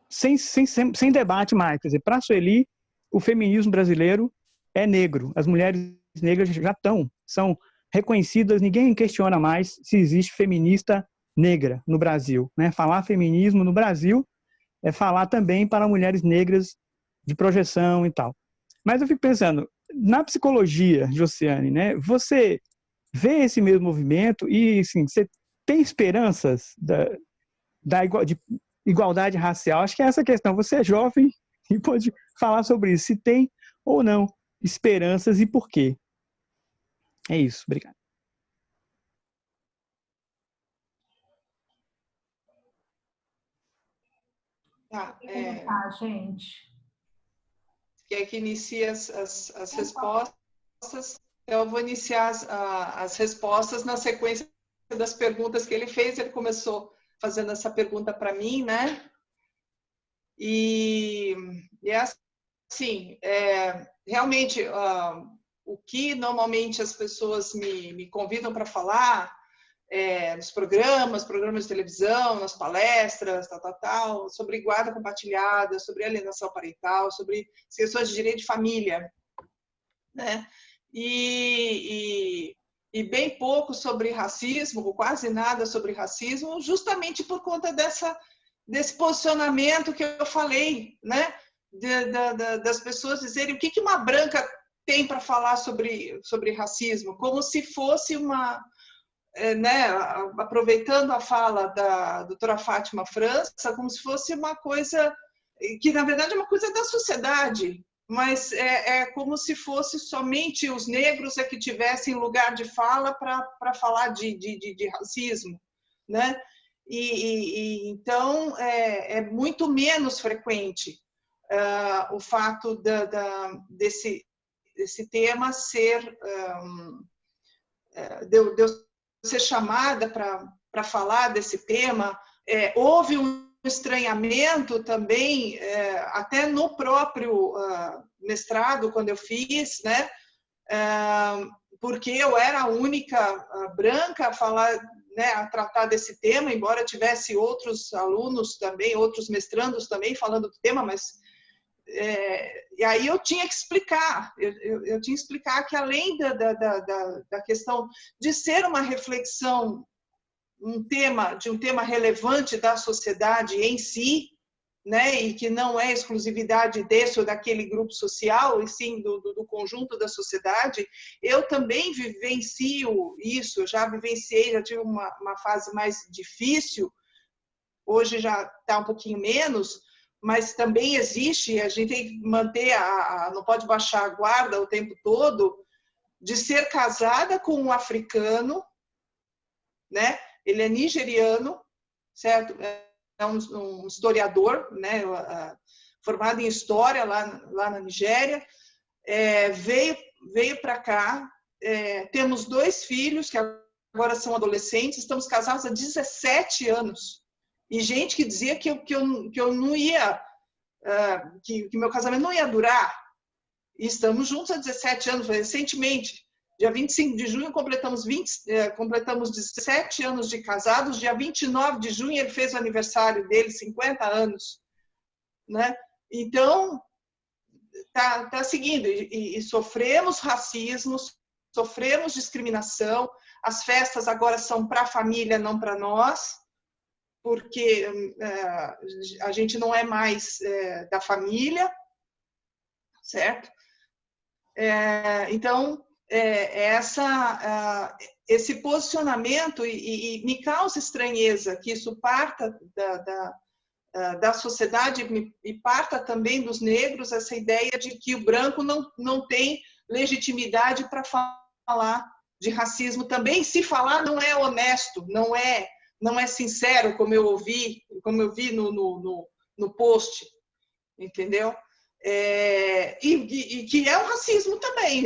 sem debate mais. Quer dizer, para a Sueli, o feminismo brasileiro é negro. As mulheres negras já são reconhecidas, ninguém questiona mais se existe feminista negra no Brasil, né? Falar feminismo no Brasil é falar também para mulheres negras de projeção e tal. Mas eu fico pensando, na psicologia, Josiane, né? Você vê esse mesmo movimento e, assim, você tem esperanças de igualdade racial? Acho que é essa questão. Você é jovem e pode falar sobre isso, se tem ou não esperanças e por quê. É isso, obrigado. Tá, gente. Quer que inicie as respostas? Eu vou iniciar as respostas na sequência das perguntas que ele fez. Ele começou fazendo essa pergunta para mim, né? E assim, realmente, o que normalmente as pessoas me convidam para falar nos programas de televisão, nas palestras, tal, sobre guarda compartilhada, sobre alienação parental, sobre questões de direito de família, né? E bem pouco sobre racismo, ou quase nada sobre racismo, justamente por conta desse posicionamento que eu falei, né? Das pessoas dizerem o que uma branca tem para falar sobre racismo, como se fosse né, aproveitando a fala da doutora Fátima França, como se fosse uma coisa que, na verdade, é uma coisa da sociedade, mas é como se fosse somente os negros que tivessem lugar de fala para falar de racismo, né? Então, é muito menos frequente o fato desse tema ser de eu ser chamada para falar desse tema. Houve um estranhamento também, até no próprio mestrado, quando eu fiz, né? Porque eu era a única branca a falar, né, a tratar desse tema, embora tivesse outros alunos também, outros mestrandos também falando do tema, mas e aí eu tinha que explicar, eu tinha que explicar que além da questão de ser uma reflexão, um tema relevante da sociedade em si, né, e que não é exclusividade desse ou daquele grupo social, e sim do conjunto da sociedade, eu também vivencio isso, eu já vivenciei, já tive uma fase mais difícil, hoje já está um pouquinho menos, mas também existe, a gente tem que manter, não pode baixar a guarda o tempo todo, de ser casada com um africano, né? Ele é nigeriano, certo? É um historiador, né? Formado em história lá na Nigéria, veio para cá, temos 2 filhos que agora são adolescentes, estamos casados há 17 anos. E gente que dizia que eu não ia, que meu casamento não ia durar. E estamos juntos há 17 anos, recentemente. Dia 25 de junho completamos 17 anos de casados. Dia 29 de junho ele fez o aniversário dele, 50 anos. Né? Então, tá seguindo. E sofremos racismo, sofremos discriminação. As festas agora são para a família, não para nós, porque a gente não é mais da família, certo? Então, esse posicionamento, e me causa estranheza que isso parta da sociedade e parta também dos negros, essa ideia de que o branco não tem legitimidade para falar de racismo também. Se falar, não é honesto, não é sincero, como eu vi no post, entendeu? E que é um racismo também.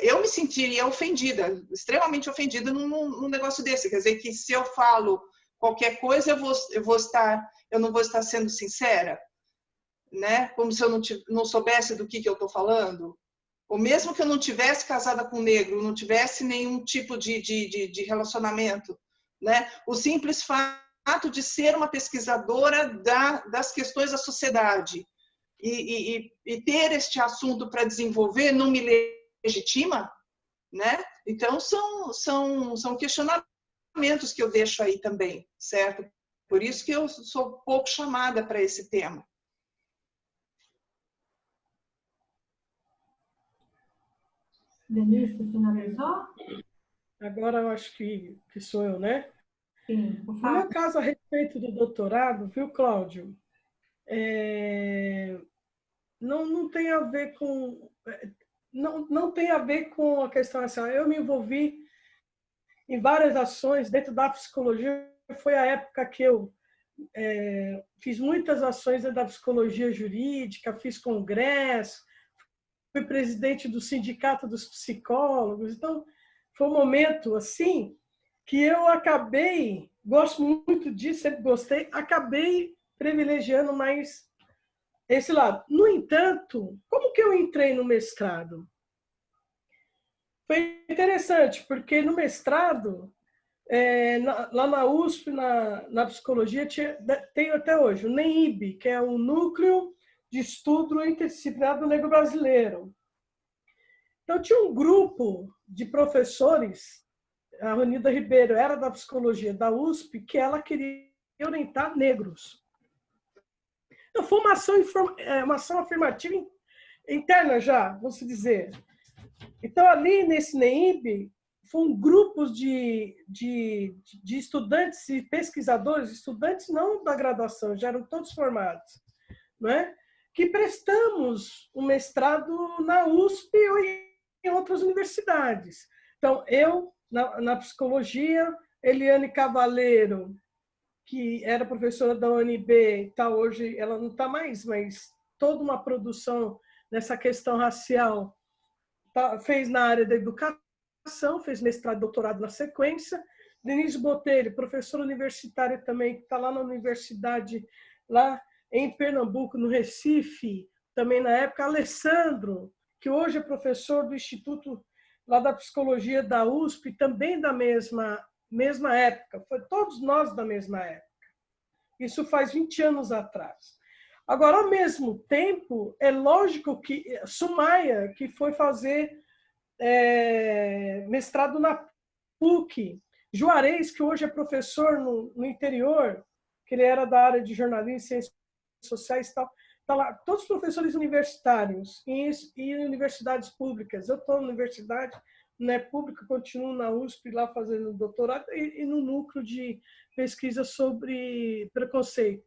Eu me sentiria ofendida, extremamente ofendida num negócio desse. Quer dizer, que se eu falo qualquer coisa, eu não vou estar sendo sincera, né? Como se eu não soubesse do que eu estou falando. Ou mesmo que eu não tivesse casada com um negro, não tivesse nenhum tipo de relacionamento, né? O simples fato de ser uma pesquisadora das questões da sociedade e ter este assunto para desenvolver não me legitima, né? Então são questionamentos que eu deixo aí também, certo? Por isso que eu sou pouco chamada para esse tema. Denise, finalizou? Agora eu acho que sou eu, né? Sim, por No favor. meu caso, a respeito do doutorado, viu, Cláudio? Não tem a ver com... Não tem a ver com a questão assim, eu me envolvi em várias ações dentro da psicologia. Foi a época que eu fiz muitas ações da psicologia jurídica, fiz congresso, fui presidente do Sindicato dos Psicólogos. Então, foi um momento assim que eu acabei, gosto muito disso, sempre gostei, acabei privilegiando mais esse lado. No entanto, como que eu entrei no mestrado? Foi interessante, porque no mestrado, lá na USP, na psicologia, tem até hoje o NEIB, que é o Núcleo de Estudo Interdisciplinar do Negro Brasileiro. Então, tinha um grupo de professores, a Ronilda Ribeiro era da psicologia da USP, que ela queria orientar negros. Então, foi uma ação afirmativa interna já, vamos dizer. Então, ali nesse NEIB, foram grupos de estudantes e pesquisadores, estudantes não da graduação, já eram todos formados, não é? Que prestamos um mestrado na USP ou em outras universidades. Então, eu, na psicologia, Eliane Cavaleiro, que era professora da UNB, tá, hoje ela não está mais, mas toda uma produção nessa questão racial fez na área da educação, fez mestrado e doutorado na sequência. Denise Botelho, professora universitária também, que está lá na universidade, lá em Pernambuco, no Recife, também na época. Alessandro, que hoje é professor do Instituto lá da Psicologia da USP, também da mesma época. Foi todos nós da mesma época. Isso faz 20 anos atrás. Agora, ao mesmo tempo, é lógico que Sumaia, que foi fazer mestrado na PUC, Juarez, que hoje é professor no interior, que ele era da área de jornalismo, ciências sociais e tal, tá lá, todos professores universitários e universidades públicas. Eu estou na universidade, né, pública, continuo na USP lá fazendo doutorado e no núcleo de pesquisa sobre preconceito.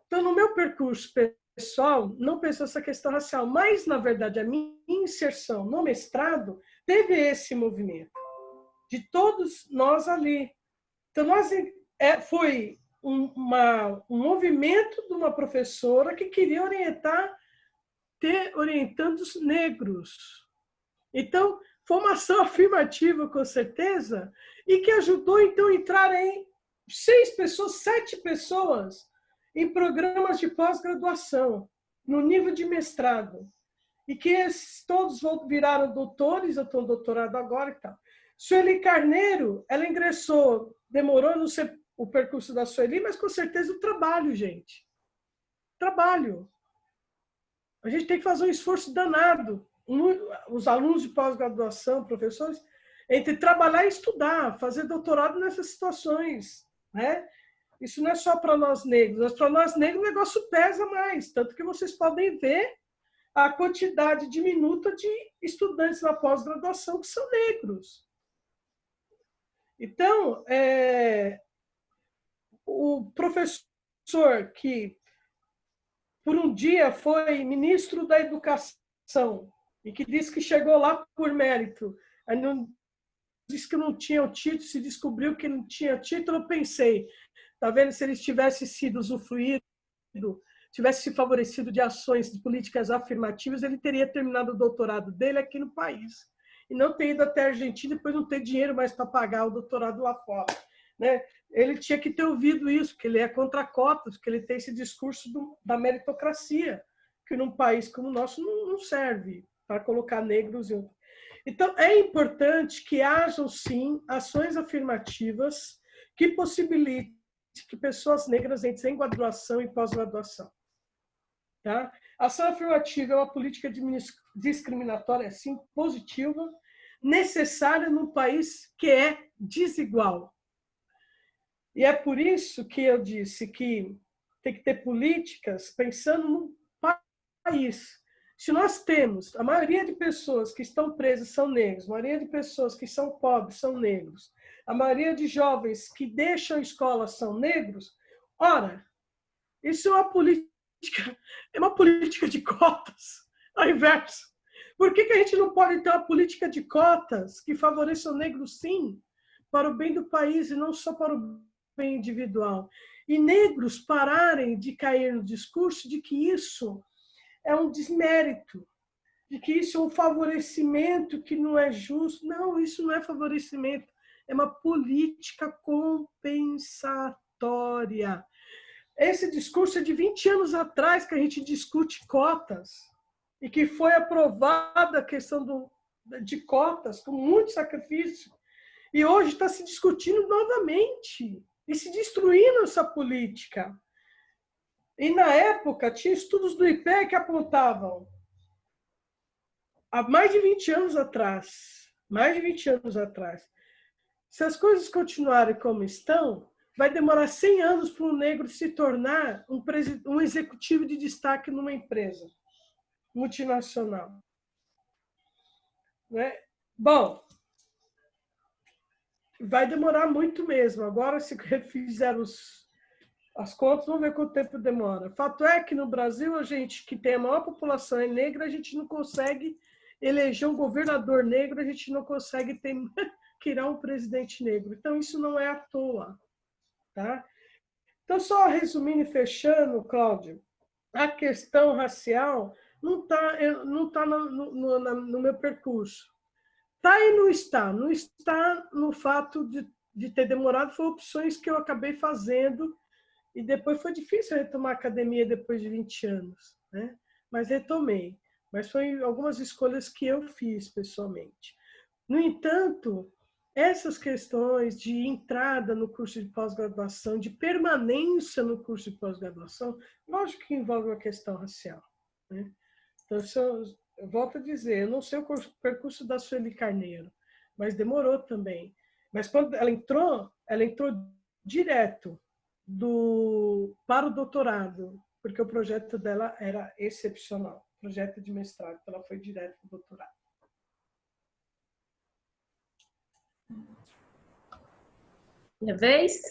Então, no meu percurso pessoal, não pensou essa questão racial, mas, na verdade, a minha inserção no mestrado teve esse movimento de todos nós ali. Então, foi um movimento de uma professora que queria ter orientandos negros. Então, formação afirmativa, com certeza, e que ajudou, então, a entrar em 6 pessoas, 7 pessoas em programas de pós-graduação, no nível de mestrado. E que todos viraram doutores, eu estou doutorado agora e tal. Sueli Carneiro, ela ingressou, demorou, não sei o percurso da Sueli, mas com certeza o trabalho, gente. Trabalho. A gente tem que fazer um esforço danado, os alunos de pós-graduação, professores, entre trabalhar e estudar, fazer doutorado nessas situações, né? Isso não é só para nós negros, mas para nós negros o negócio pesa mais, tanto que vocês podem ver a quantidade diminuta de estudantes na pós-graduação que são negros. Então, o professor que por um dia foi ministro da Educação e que disse que chegou lá por mérito, aí disse que não tinha o título, se descobriu que não tinha título, eu pensei, tá vendo, se ele tivesse sido usufruído, tivesse se favorecido de ações de políticas afirmativas, ele teria terminado o doutorado dele aqui no país. E não ter ido até a Argentina, depois não ter dinheiro mais para pagar o doutorado lá fora. Né? Ele tinha que ter ouvido isso, que ele é contra cotas, que ele tem esse discurso da meritocracia, que num país como o nosso não serve para colocar negros em... Então, é importante que hajam, sim, ações afirmativas que possibilitem que pessoas negras entrem em graduação e pós-graduação. Tá? A ação afirmativa é uma política discriminatória, sim, positiva, necessária num país que é desigual. E é por isso que eu disse que tem que ter políticas pensando no país. Se nós temos, a maioria de pessoas que estão presas são negros, a maioria de pessoas que são pobres são negros, a maioria de jovens que deixam a escola são negros, ora, isso é uma política de cotas, ao inverso. Por que a gente não pode ter uma política de cotas que favoreça o negro, sim, para o bem do país e não só para o bem individual? E negros pararem de cair no discurso de que isso é um desmérito, de que isso é um favorecimento que não é justo. Não, isso não é favorecimento, é uma política compensatória. Esse discurso é de 20 anos atrás que a gente discute cotas e que foi aprovada a questão de cotas com muito sacrifício e hoje está se discutindo novamente e se destruindo essa política. E na época tinha estudos do IPEA que apontavam há mais de 20 anos atrás, se as coisas continuarem como estão, vai demorar 100 anos para um negro se tornar um executivo de destaque numa empresa multinacional. Né? Bom, vai demorar muito mesmo. Agora, se fizeram as contas, vamos ver quanto tempo demora. Fato é que no Brasil, a gente que tem a maior população é negra, a gente não consegue eleger um governador negro, a gente não consegue criar um presidente negro. Então, isso não é à toa. Tá? Então, só resumindo e fechando, Cláudio, a questão racial não tá no meu percurso. Está e não está. Não está no fato de ter demorado, foi opções que eu acabei fazendo e depois foi difícil retomar a academia depois de 20 anos, né? Mas retomei. Mas foi algumas escolhas que eu fiz pessoalmente. No entanto, essas questões de entrada no curso de pós-graduação, de permanência no curso de pós-graduação, lógico que envolve uma questão racial. Né? Então, eu volto a dizer, eu não sei o percurso da Sueli Carneiro, mas demorou também. Mas quando ela entrou direto para o doutorado, porque o projeto dela era excepcional, projeto de mestrado, então ela foi direto para o doutorado. Minha vez?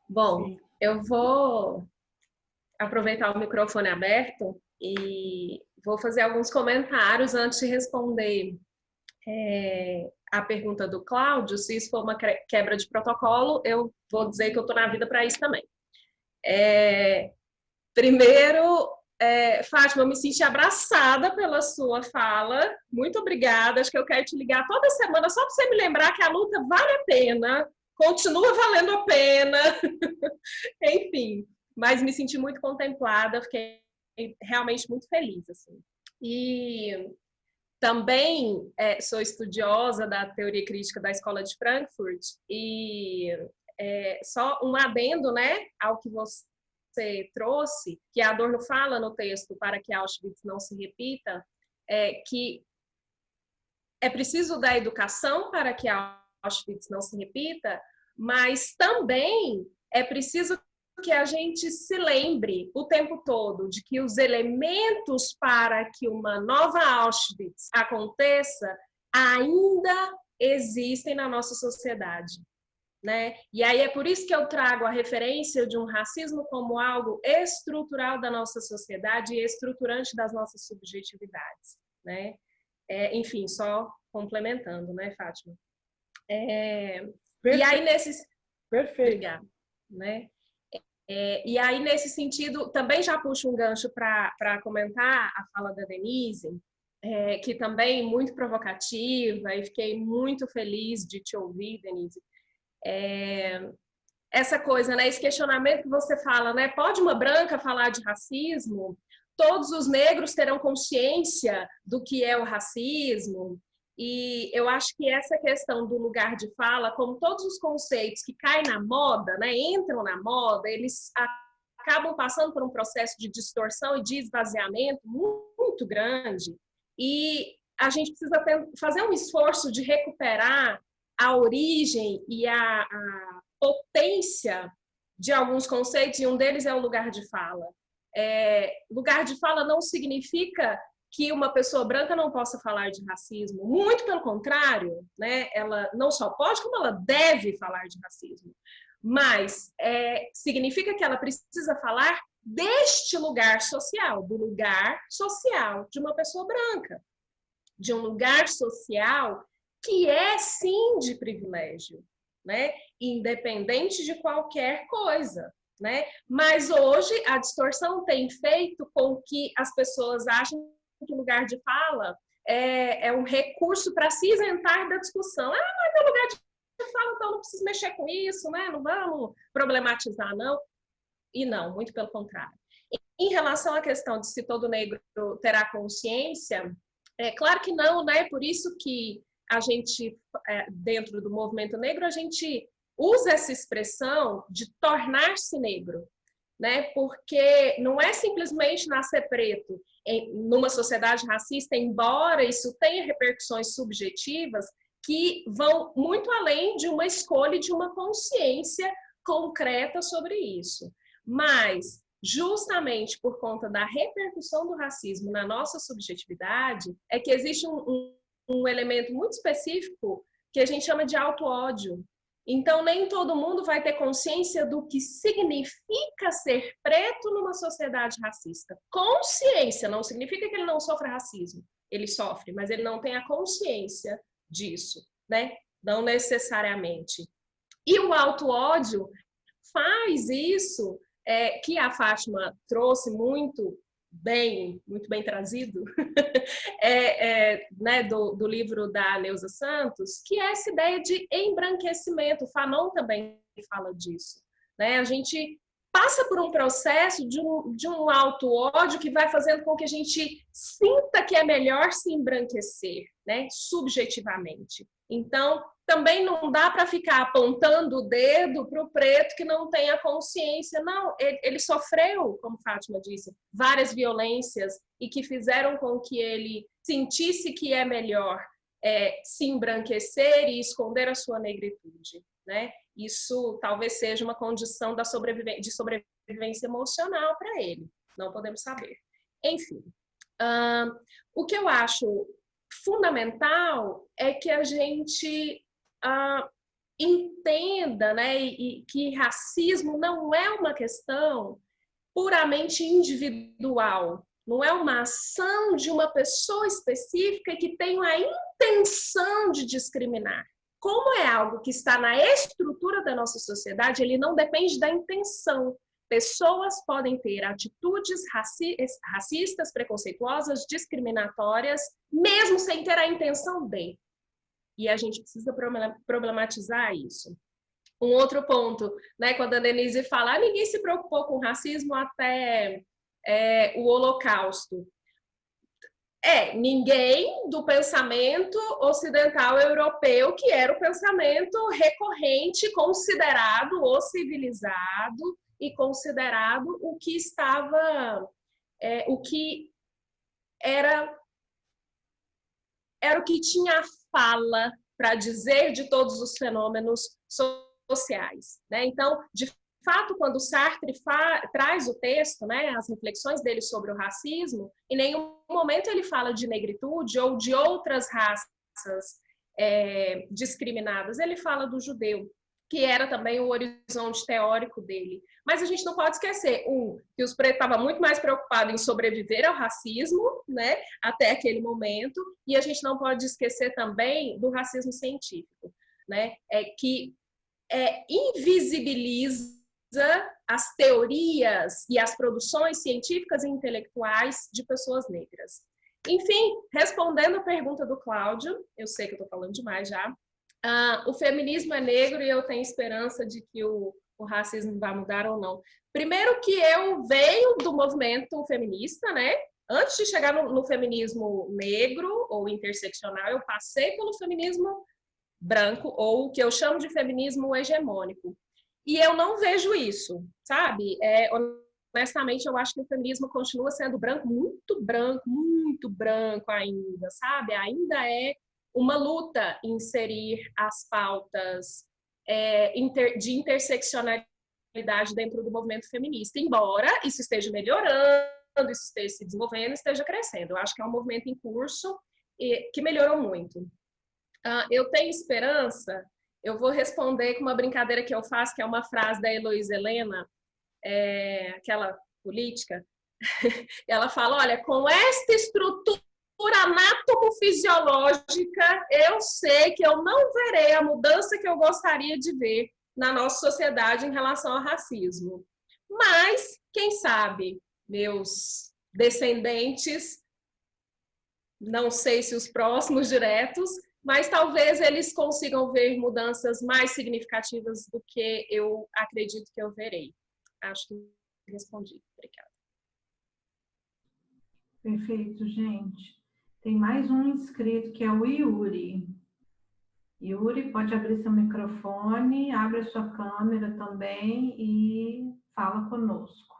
Bom, Sim. eu vou aproveitar o microfone aberto e vou fazer alguns comentários antes de responder a pergunta do Cláudio. Se isso for uma quebra de protocolo, eu vou dizer que eu estou na vida para isso também. Primeiro, Fátima, eu me senti abraçada pela sua fala. Muito obrigada. Acho que eu quero te ligar toda semana só para você me lembrar que a luta vale a pena, continua valendo a pena. Enfim, mas me senti muito contemplada, fiquei realmente muito feliz, assim. E também sou estudiosa da teoria crítica da Escola de Frankfurt e só um adendo, né, ao que você trouxe, que a Adorno fala no texto para que Auschwitz não se repita, que é preciso da educação para que Auschwitz não se repita, mas também é preciso que a gente se lembre o tempo todo de que os elementos para que uma nova Auschwitz aconteça ainda existem na nossa sociedade, né? E aí é por isso que eu trago a referência de um racismo como algo estrutural da nossa sociedade e estruturante das nossas subjetividades, né? Enfim, só complementando, né, Fátima? E aí nesses... Perfeito. Obrigada. Né? E aí, nesse sentido, também já puxo um gancho para comentar a fala da Denise, que também muito provocativa, e fiquei muito feliz de te ouvir, Denise. Essa coisa, né, esse questionamento que você fala, né, pode uma branca falar de racismo? Todos os negros terão consciência do que é o racismo? E eu acho que essa questão do lugar de fala, como todos os conceitos que caem na moda, né, entram na moda, eles acabam passando por um processo de distorção e de esvaziamento muito grande. E a gente precisa fazer um esforço de recuperar a origem e a potência de alguns conceitos, e um deles é o lugar de fala. Lugar de fala não significa que uma pessoa branca não possa falar de racismo. Muito pelo contrário, né? Ela não só pode, como ela deve falar de racismo. Mas significa que ela precisa falar deste lugar social, do lugar social de uma pessoa branca, de um lugar social que é, sim, de privilégio, né? Independente de qualquer coisa. Né? Mas hoje a distorção tem feito com que as pessoas achem que o lugar de fala é um recurso para se isentar da discussão. Não é meu lugar de fala, então não preciso mexer com isso, né? Não vamos problematizar, não. E não, muito pelo contrário. Em relação à questão de se todo negro terá consciência, claro que não, né? Por isso que a gente, dentro do movimento negro, a gente usa essa expressão de tornar-se negro, né? Porque não é simplesmente nascer preto numa sociedade racista, embora isso tenha repercussões subjetivas que vão muito além de uma escolha e de uma consciência concreta sobre isso. Mas, justamente por conta da repercussão do racismo na nossa subjetividade, é que existe um elemento muito específico que a gente chama de auto-ódio. Então, nem todo mundo vai ter consciência do que significa ser preto numa sociedade racista. Consciência não significa que ele não sofre racismo. Ele sofre, mas ele não tem a consciência disso, né? Não necessariamente. E o auto-ódio faz isso, que a Fátima trouxe muito bem trazido, né, do livro da Neuza Santos, que é essa ideia de embranquecimento. O Fanon também fala disso. Né? A gente passa por um processo de um auto-ódio que vai fazendo com que a gente sinta que é melhor se embranquecer, né, subjetivamente. Então, também não dá para ficar apontando o dedo para o preto que não tem a consciência. Não, ele sofreu, como Fátima disse, várias violências e que fizeram com que ele sentisse que é melhor se embranquecer e esconder a sua negritude. Né? Isso talvez seja uma condição de sobrevivência emocional para ele. Não podemos saber. Enfim, o que eu acho fundamental é que a gente entenda, né, e que racismo não é uma questão puramente individual, não é uma ação de uma pessoa específica que tem a intenção de discriminar. Como é algo que está na estrutura da nossa sociedade, ele não depende da intenção. Pessoas podem ter atitudes racistas, preconceituosas, discriminatórias, mesmo sem ter a intenção de. E a gente precisa problematizar isso. Um outro ponto, né, quando a Denise fala, ninguém se preocupou com racismo até o Holocausto. Ninguém do pensamento ocidental europeu, que era o pensamento recorrente, considerado o civilizado e considerado o que estava, o que era o que tinha fala para dizer de todos os fenômenos sociais, né? Então, de fato, quando Sartre traz o texto, né, as reflexões dele sobre o racismo, em nenhum momento ele fala de negritude ou de outras raças discriminadas. Ele fala do judeu, que era também o horizonte teórico dele. Mas a gente não pode esquecer, que os pretos estavam muito mais preocupados em sobreviver ao racismo, né, até aquele momento, e a gente não pode esquecer também do racismo científico, né, que invisibiliza as teorias e as produções científicas e intelectuais de pessoas negras. Enfim, respondendo a pergunta do Cláudio, eu sei que eu estou falando demais já, o feminismo é negro e eu tenho esperança de que o racismo vai mudar ou não. Primeiro que eu venho do movimento feminista, né? Antes de chegar no feminismo negro ou interseccional, eu passei pelo feminismo branco, ou o que eu chamo de feminismo hegemônico. E eu não vejo isso, sabe? Honestamente, eu acho que o feminismo continua sendo muito branco ainda, sabe? Ainda é uma luta em inserir as pautas de interseccionalidade dentro do movimento feminista, embora isso esteja melhorando, isso esteja se desenvolvendo, esteja crescendo. Eu acho que é um movimento em curso que melhorou muito. Eu tenho esperança, eu vou responder com uma brincadeira que eu faço, que é uma frase da Heloísa Helena, aquela política. Ela fala, olha, com esta estrutura anatomo-fisiológica, eu sei que eu não verei a mudança que eu gostaria de ver na nossa sociedade em relação ao racismo. Mas, quem sabe, meus descendentes, não sei se os próximos diretos, mas talvez eles consigam ver mudanças mais significativas do que eu acredito que eu verei. Acho que respondi. Obrigada. Perfeito, gente. Tem mais um inscrito, que é o Yuri. Yuri, pode abrir seu microfone, abre a sua câmera também e fala conosco.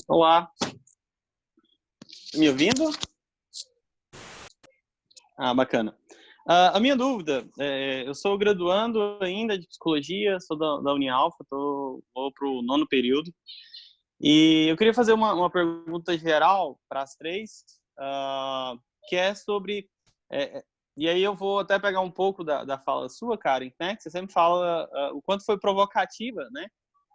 Olá. Me ouvindo? Bacana. A minha dúvida, eu sou graduando ainda de psicologia, sou da Unialfa, vou para o 9º período, e eu queria fazer uma pergunta geral para as três, que é sobre, e aí eu vou até pegar um pouco da fala sua, Karen, né, que você sempre fala o quanto foi provocativa, né,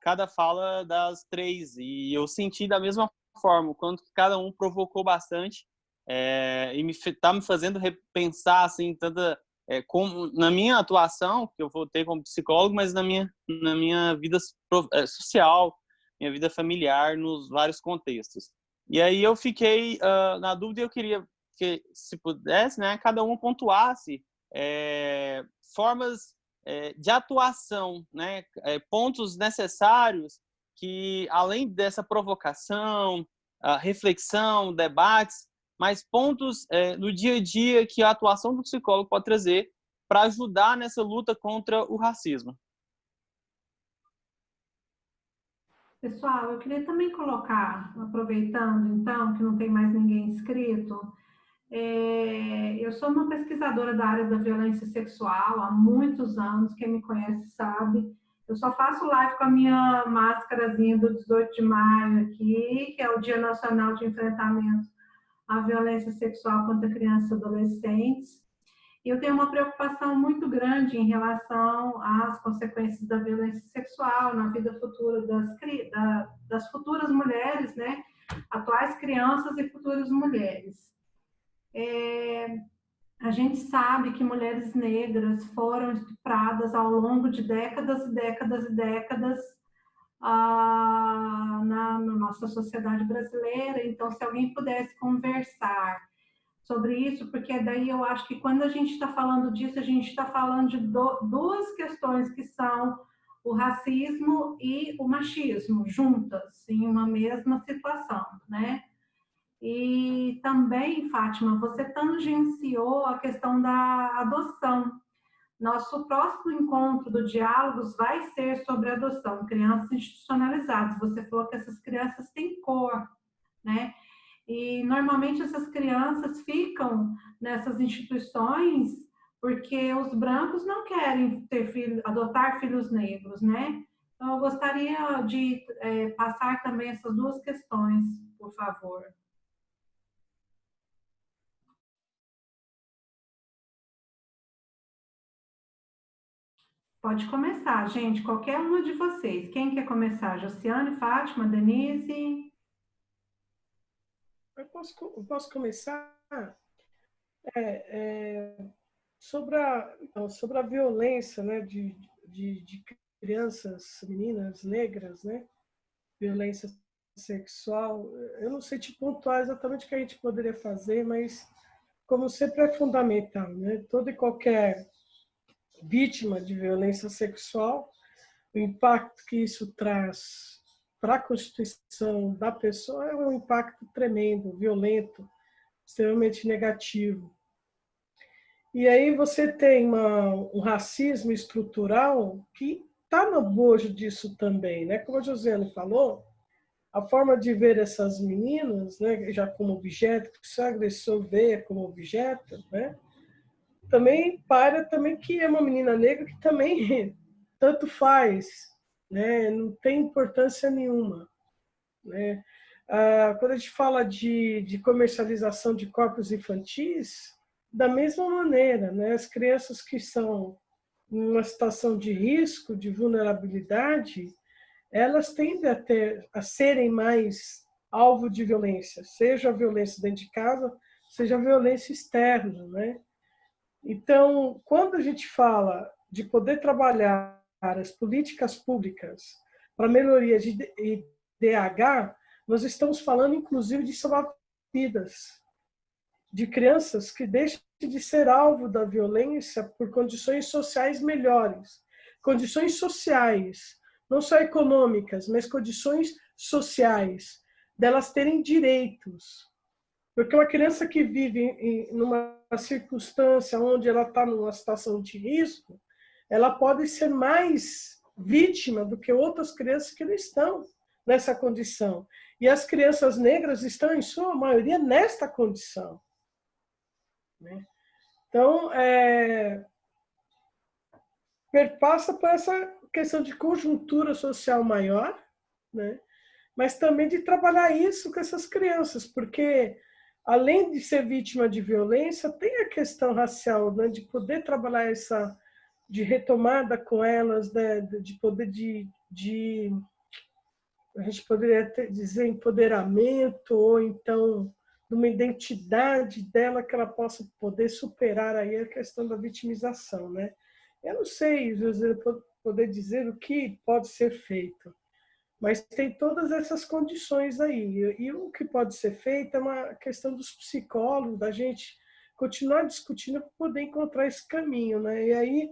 cada fala das três, e eu senti da mesma forma, o quanto cada um provocou bastante, e está me fazendo repensar assim tanta como na minha atuação, que eu vou ter como psicólogo, mas na minha vida social, minha vida familiar, nos vários contextos. E aí eu fiquei na dúvida, e eu queria que, se pudesse, né, cada um pontuasse formas de atuação, né, pontos necessários que, além dessa provocação, reflexão, debates, mas pontos no dia a dia que a atuação do psicólogo pode trazer para ajudar nessa luta contra o racismo. Pessoal, eu queria também colocar, aproveitando então que não tem mais ninguém inscrito, eu sou uma pesquisadora da área da violência sexual há muitos anos, quem me conhece sabe, Eu só faço live com a minha máscarazinha do 18 de maio aqui, que é o Dia Nacional de Enfrentamento à Violência Sexual contra Crianças e Adolescentes. E eu tenho uma preocupação muito grande em relação às consequências da violência sexual na vida futura das futuras mulheres, né? Atuais crianças e futuras mulheres. A gente sabe que mulheres negras foram estupradas ao longo de décadas e décadas e décadas na nossa sociedade brasileira. Então, se alguém pudesse conversar sobre isso, porque daí eu acho que quando a gente está falando disso, a gente está falando de duas questões que são o racismo e o machismo juntas, em uma mesma situação, né? E também, Fátima, você tangenciou a questão da adoção. Nosso próximo encontro do Diálogos vai ser sobre adoção, crianças institucionalizadas. Você falou que essas crianças têm cor, né? E normalmente essas crianças ficam nessas instituições porque os brancos não querem adotar filhos negros, né? Então eu gostaria de passar também essas duas questões, por favor. Pode começar, gente, qualquer uma de vocês. Quem quer começar? Josiane, Fátima, Denise? Eu posso começar sobre a violência, né, de crianças, meninas negras, né, violência sexual. Eu não sei te pontuar exatamente o que a gente poderia fazer, mas como sempre é fundamental, né, toda e qualquer vítima de violência sexual, o impacto que isso traz para a constituição da pessoa é um impacto tremendo, violento, extremamente negativo. E aí você tem um racismo estrutural que está no bojo disso também, né? Como a Josiane falou, a forma de ver essas meninas, né, já como objeto, que o agressor vê como objeto, né? Também que é uma menina negra que também tanto faz, né? Não tem importância nenhuma, né? Quando a gente fala de comercialização de corpos infantis, da mesma maneira, né? As crianças que são em uma situação de risco, de vulnerabilidade, elas tendem a serem mais alvo de violência, seja a violência dentro de casa, seja a violência externa, né? Então, quando a gente fala de poder trabalhar as políticas públicas para melhoria de IDH, nós estamos falando, inclusive, de salvar vidas de crianças que deixam de ser alvo da violência por condições sociais melhores. Condições sociais, não só econômicas, mas condições sociais, delas terem direitos. Porque uma criança que vive numa circunstância onde ela está numa situação de risco, ela pode ser mais vítima do que outras crianças que não estão nessa condição. E as crianças negras estão, em sua maioria, nesta condição. Então, perpassa por essa questão de conjuntura social maior, né? Mas também de trabalhar isso com essas crianças, porque além de ser vítima de violência, tem a questão racial, né? De poder trabalhar de retomada com elas, né? De poder a gente poderia dizer empoderamento, ou então de uma identidade dela que ela possa poder superar aí a questão da vitimização, né? Eu não sei, José, poder dizer o que pode ser feito, mas tem todas essas condições aí. E o que pode ser feito é uma questão dos psicólogos, da gente continuar discutindo para poder encontrar esse caminho, né? E aí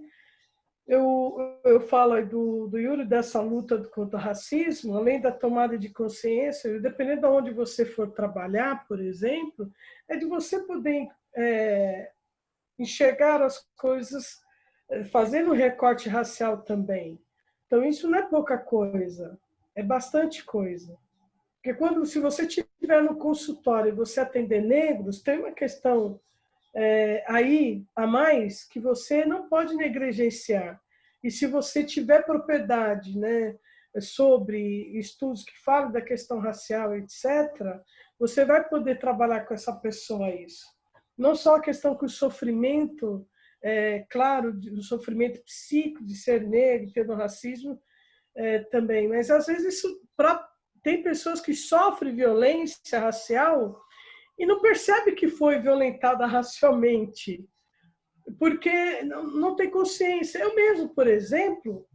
eu falo do Yuri, dessa luta contra o racismo, além da tomada de consciência, dependendo de onde você for trabalhar, por exemplo, é de você poder enxergar as coisas, fazendo um recorte racial também. Então, isso não é pouca coisa, é bastante coisa. Porque se você estiver no consultório e você atender negros, tem uma questão aí a mais que você não pode negligenciar. E se você tiver propriedade, né, sobre estudos que falam da questão racial, etc., você vai poder trabalhar com essa pessoa isso. Não só a questão que o sofrimento, claro, o sofrimento psíquico de ser negro, ter o racismo também, mas às vezes isso, tem pessoas que sofrem violência racial e não percebe que foi violentada racialmente, porque não tem consciência. Eu mesmo, por exemplo,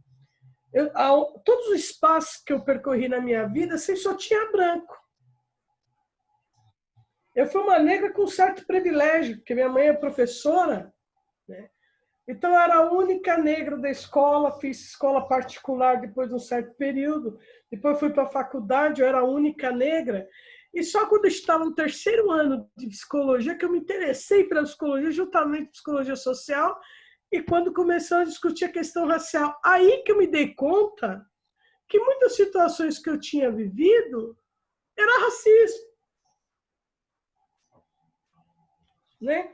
todos os espaços que eu percorri na minha vida, só tinha branco. Eu fui uma negra com certo privilégio, porque minha mãe é professora, né? Então eu era a única negra da escola, fiz escola particular depois de um certo período, depois fui para a faculdade, eu era a única negra, e só quando eu estava no 3º ano de psicologia que eu me interessei pela psicologia, juntamente psicologia social, e quando começou a discutir a questão racial, aí que eu me dei conta que muitas situações que eu tinha vivido era racismo, né?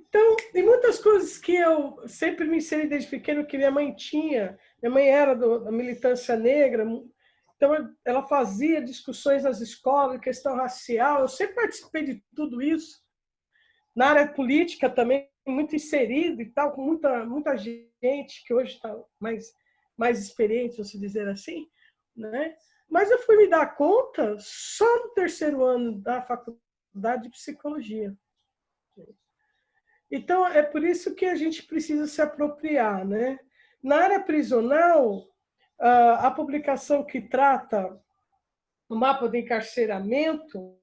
Então, tem muitas coisas que eu sempre me inseri desde pequeno que minha mãe tinha. Minha mãe era da militância negra, então ela fazia discussões nas escolas, questão racial. Eu sempre participei de tudo isso. Na área política também, muito inserido e tal, com muita gente que hoje está mais experiente, vamos dizer assim, né? Mas eu fui me dar conta só no 3º ano da faculdade de psicologia. Então, é por isso que a gente precisa se apropriar, né? Na área prisional, a publicação que trata o mapa do encarceramento,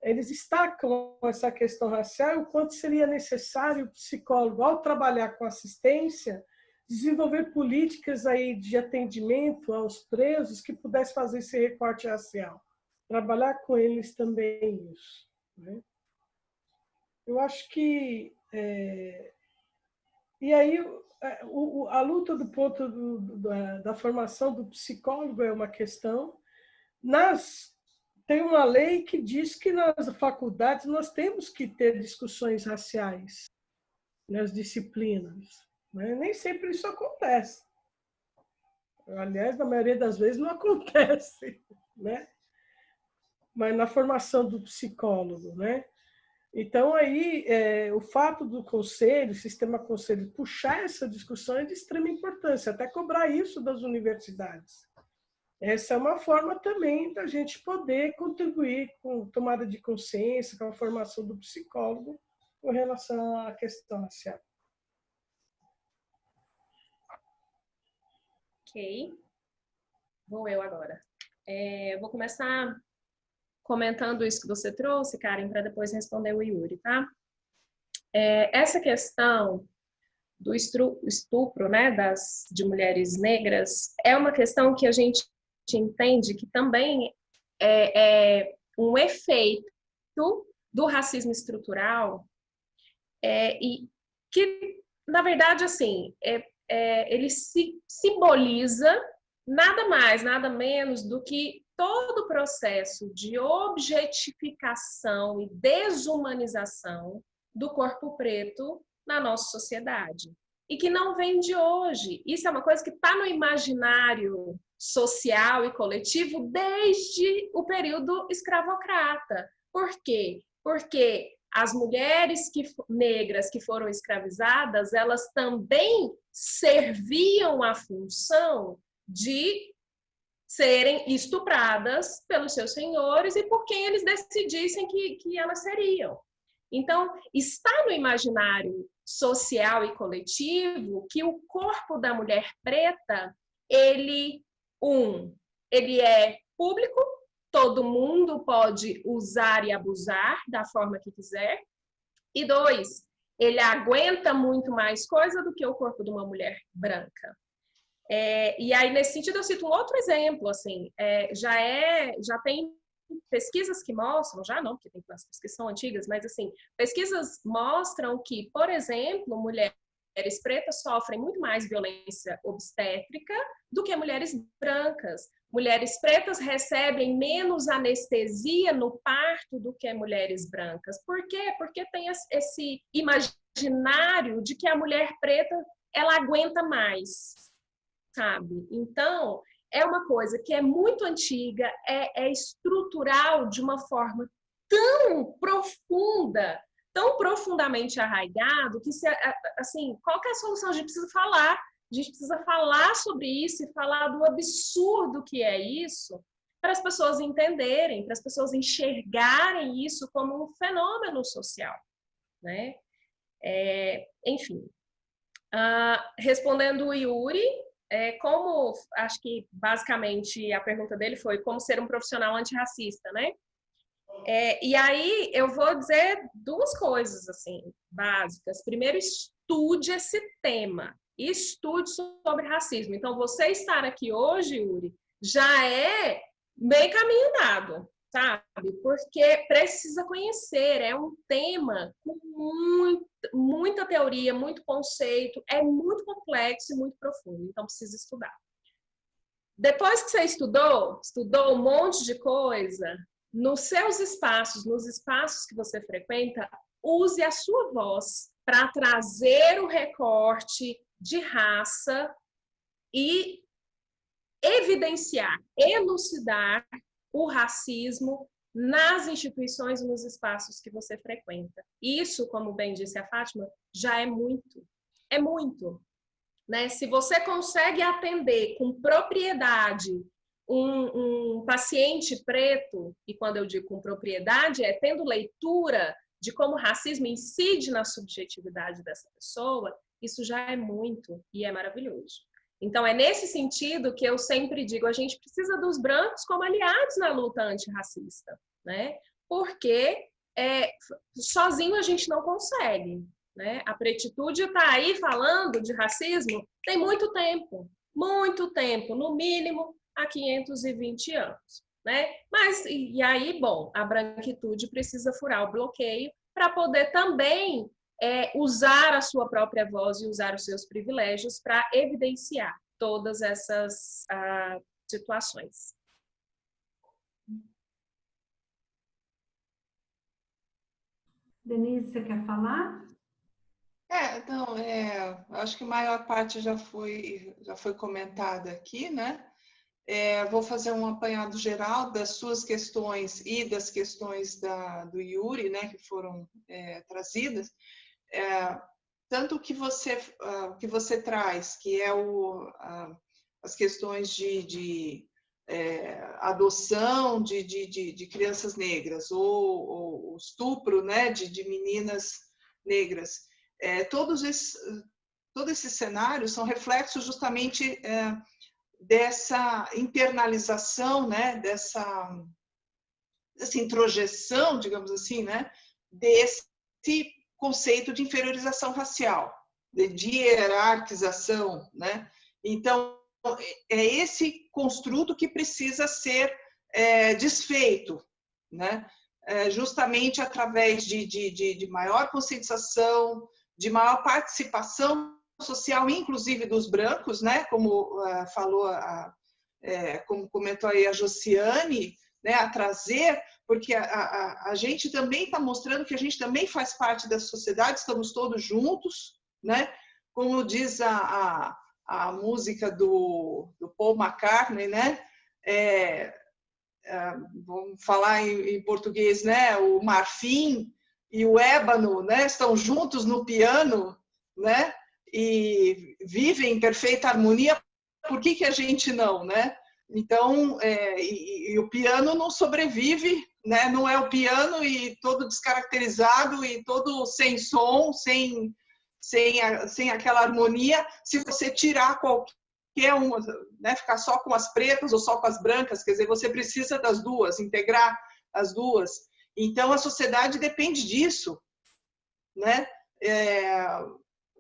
eles destacam essa questão racial e o quanto seria necessário o psicólogo, ao trabalhar com assistência, desenvolver políticas aí de atendimento aos presos que pudessem fazer esse recorte racial. Trabalhar com eles também isso, né? Eu acho que... E aí, a luta do ponto da formação do psicólogo é uma questão. Tem uma lei que diz que nas faculdades nós temos que ter discussões raciais nas disciplinas, né? Nem sempre isso acontece. Aliás, na maioria das vezes não acontece, né? Mas na formação do psicólogo, né? Então, aí, o fato do conselho, o sistema conselho, puxar essa discussão é de extrema importância, até cobrar isso das universidades. Essa é uma forma também da gente poder contribuir com tomada de consciência, com a formação do psicólogo com relação à questão racial. Ok. Vou eu agora. Vou começar comentando isso que você trouxe, Karen, para depois responder o Yuri, tá? Essa questão do estupro, né, de mulheres negras é uma questão que a gente entende que também é um efeito do racismo estrutural e que, na verdade, assim, ele simboliza nada mais, nada menos do que todo o processo de objetificação e desumanização do corpo preto na nossa sociedade. E que não vem de hoje. Isso é uma coisa que está no imaginário social e coletivo desde o período escravocrata. Por quê? Porque as mulheres negras que foram escravizadas, elas também serviam a função de serem estupradas pelos seus senhores e por quem eles decidissem que elas seriam. Então, está no imaginário social e coletivo que o corpo da mulher preta, ele é público, todo mundo pode usar e abusar da forma que quiser, e 2, ele aguenta muito mais coisa do que o corpo de uma mulher branca. E aí, nesse sentido, eu cito um outro exemplo, assim, já tem pesquisas que mostram, já não, porque tem pesquisas que são antigas, mas assim, pesquisas mostram que, por exemplo, mulheres pretas sofrem muito mais violência obstétrica do que mulheres brancas. Mulheres pretas recebem menos anestesia no parto do que mulheres brancas. Por quê? Porque tem esse imaginário de que a mulher preta ela aguenta mais, sabe? Então, é uma coisa que é muito antiga, é estrutural de uma forma tão profunda, tão profundamente arraigado, que, assim, qual que é a solução? A gente precisa falar. A gente precisa falar sobre isso e falar do absurdo que é isso, para as pessoas entenderem, para as pessoas enxergarem isso como um fenômeno social, né? Enfim, respondendo o Yuri, como, acho que basicamente a pergunta dele foi como ser um profissional antirracista, né? E aí eu vou dizer duas coisas, assim, básicas. Primeiro, estude esse tema. Estude sobre racismo. Então, você estar aqui hoje, Yuri, já é meio caminho andado, sabe? Porque precisa conhecer, é um tema com muita teoria, muito conceito, é muito complexo e muito profundo, então precisa estudar. Depois que você estudou um monte de coisa, nos seus espaços, nos espaços que você frequenta, use a sua voz para trazer o recorte de raça e evidenciar, elucidar o racismo nas instituições e nos espaços que você frequenta. Isso, como bem disse a Fátima, já é muito. É muito. Né? Se você consegue atender com propriedade um paciente preto, e quando eu digo com propriedade, é tendo leitura de como o racismo incide na subjetividade dessa pessoa, isso já é muito e é maravilhoso. Então, é nesse sentido que eu sempre digo, a gente precisa dos brancos como aliados na luta antirracista, né? Porque sozinho a gente não consegue, né? A pretitude está aí falando de racismo tem muito tempo, no mínimo há 520 anos, né? Mas, e aí, bom, a branquitude precisa furar o bloqueio para poder também usar a sua própria voz e usar os seus privilégios para evidenciar todas essas situações. Denise, você quer falar? Então, acho que a maior parte já foi comentada aqui, né? Vou fazer um apanhado geral das suas questões e das questões do Yuri, né, que foram trazidas. Tanto que você traz, que é as questões de adoção de crianças negras ou estupro, né, de meninas negras. Todos esses cenários são reflexos justamente dessa internalização, né, dessa introjeção, digamos assim, né, desse conceito de inferiorização racial, de hierarquização, né? Então, é esse construto que precisa ser desfeito, né? Justamente através de maior conscientização, de maior participação social, inclusive dos brancos, né? Como como comentou aí a Josiane, né? A trazer, porque a gente também está mostrando que a gente também faz parte da sociedade, estamos todos juntos, né? Como diz a música do Paul McCartney, né? Vamos falar em português, né? O marfim e o ébano, né? Estão juntos no piano, né? E vivem em perfeita harmonia. Por que a gente não, né? Então, e o piano não sobrevive, né? Não é o piano e todo descaracterizado e todo sem som, sem aquela harmonia, se você tirar qualquer uma, né? Ficar só com as pretas ou só com as brancas, quer dizer, você precisa das duas, integrar as duas. Então, a sociedade depende disso, né?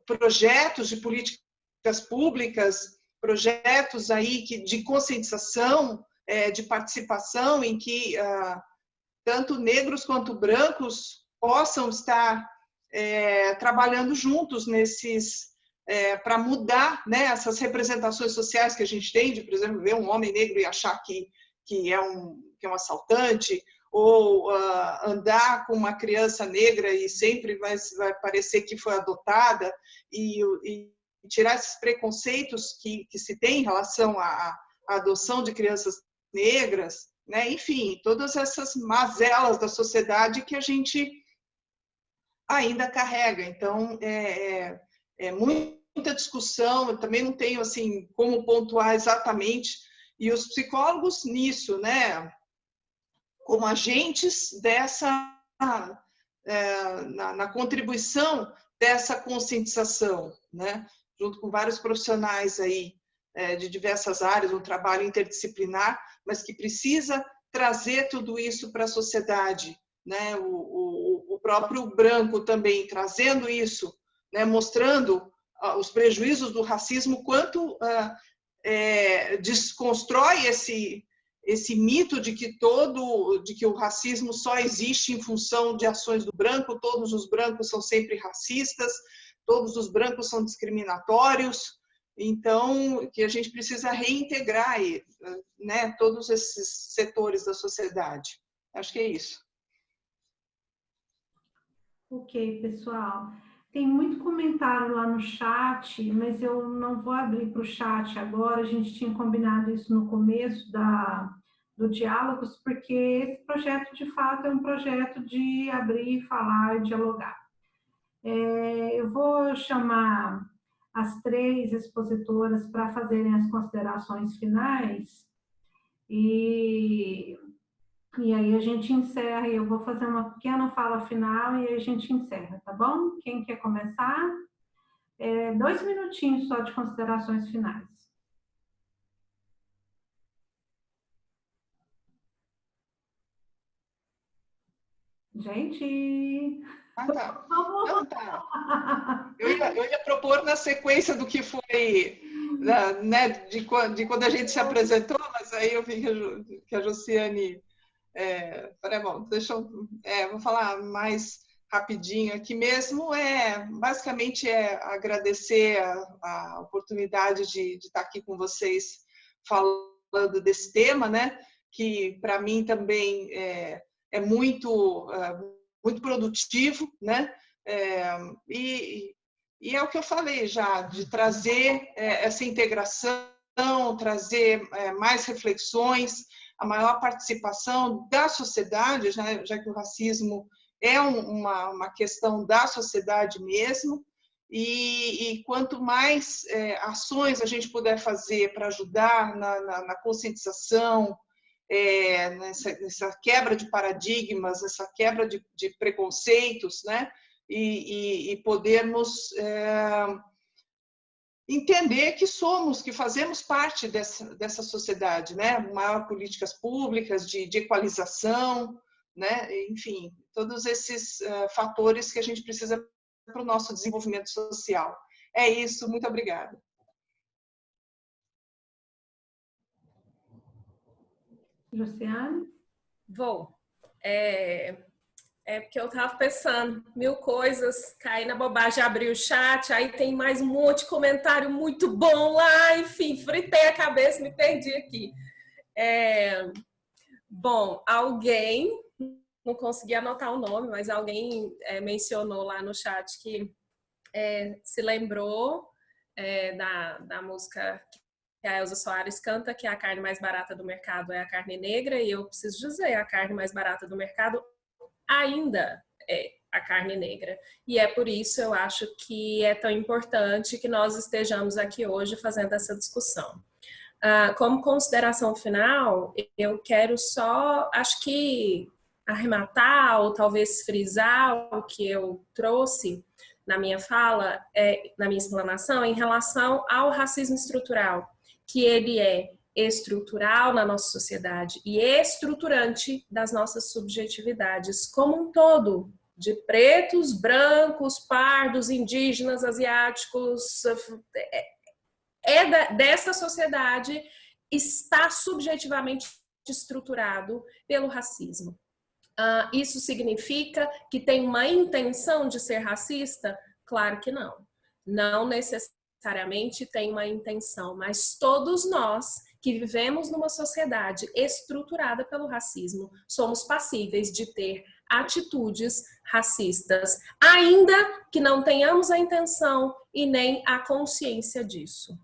Projetos de políticas públicas, projetos aí de conscientização, de participação, em que tanto negros quanto brancos possam estar trabalhando juntos para mudar, né, essas representações sociais que a gente tem, de, por exemplo, ver um homem negro e achar que é um assaltante, ou andar com uma criança negra e sempre vai parecer que foi adotada, e tirar esses preconceitos que se tem em relação à adoção de crianças negras, né? Enfim, todas essas mazelas da sociedade que a gente ainda carrega. Então, é muita discussão, eu também não tenho assim como pontuar exatamente, e os psicólogos nisso, né, como agentes dessa na contribuição dessa conscientização, né, junto com vários profissionais aí de diversas áreas, um trabalho interdisciplinar, mas que precisa trazer tudo isso para a sociedade, né, o próprio branco também trazendo isso, né, mostrando os prejuízos do racismo, quanto desconstrói esse mito de que o racismo só existe em função de ações do branco, todos os brancos são sempre racistas, todos os brancos são discriminatórios. Então, que a gente precisa reintegrar, né, todos esses setores da sociedade. Acho que é isso. Ok, pessoal. Tem muito comentário lá no chat, mas eu não vou abrir para o chat agora. A gente tinha combinado isso no começo do Diálogos, porque esse projeto, de fato, é um projeto de abrir, falar, dialogar. Eu vou chamar as 3 expositoras para fazerem as considerações finais e aí a gente encerra, e eu vou fazer uma pequena fala final e aí a gente encerra, tá bom? Quem quer começar? 2 minutinhos só de considerações finais. Gente... Tá. Não, tá. Eu ia propor na sequência do que foi, né, de quando a gente se apresentou, mas aí eu vi que a Josiane... Falei, bom, deixa eu... vou falar mais rapidinho aqui mesmo. Basicamente agradecer a oportunidade de estar aqui com vocês falando desse tema, né? Que para mim também é muito produtivo, né? E é o que eu falei já, de trazer essa integração, trazer mais reflexões, a maior participação da sociedade, já que o racismo é uma questão da sociedade mesmo, e quanto mais ações a gente puder fazer para ajudar na conscientização, nessa quebra de paradigmas, essa quebra de preconceitos, né? E podermos entender que fazemos parte dessa sociedade, né? Maior políticas públicas de equalização, né? Enfim, todos esses fatores que a gente precisa para o nosso desenvolvimento social. É isso, muito obrigada. Josiane? Vou. Porque eu estava pensando 1000 coisas, caí na bobagem, abri o chat, aí tem mais um monte de comentário muito bom lá, enfim, fritei a cabeça, me perdi aqui. Bom, alguém, não consegui anotar o nome, mas alguém mencionou lá no chat que se lembrou da música que a Elza Soares canta, que a carne mais barata do mercado é a carne negra, e eu preciso dizer, a carne mais barata do mercado ainda é a carne negra. E é por isso eu acho que é tão importante que nós estejamos aqui hoje fazendo essa discussão. Como consideração final, eu quero só, acho que arrematar ou talvez frisar o que eu trouxe na minha fala, na minha explanação, em relação ao racismo estrutural, que ele é estrutural na nossa sociedade e estruturante das nossas subjetividades como um todo, de pretos, brancos, pardos, indígenas, asiáticos, dessa sociedade está subjetivamente estruturado pelo racismo. Isso significa que tem uma intenção de ser racista? Claro que não. Não necessariamente tem uma intenção, mas todos nós que vivemos numa sociedade estruturada pelo racismo somos passíveis de ter atitudes racistas, ainda que não tenhamos a intenção e nem a consciência disso.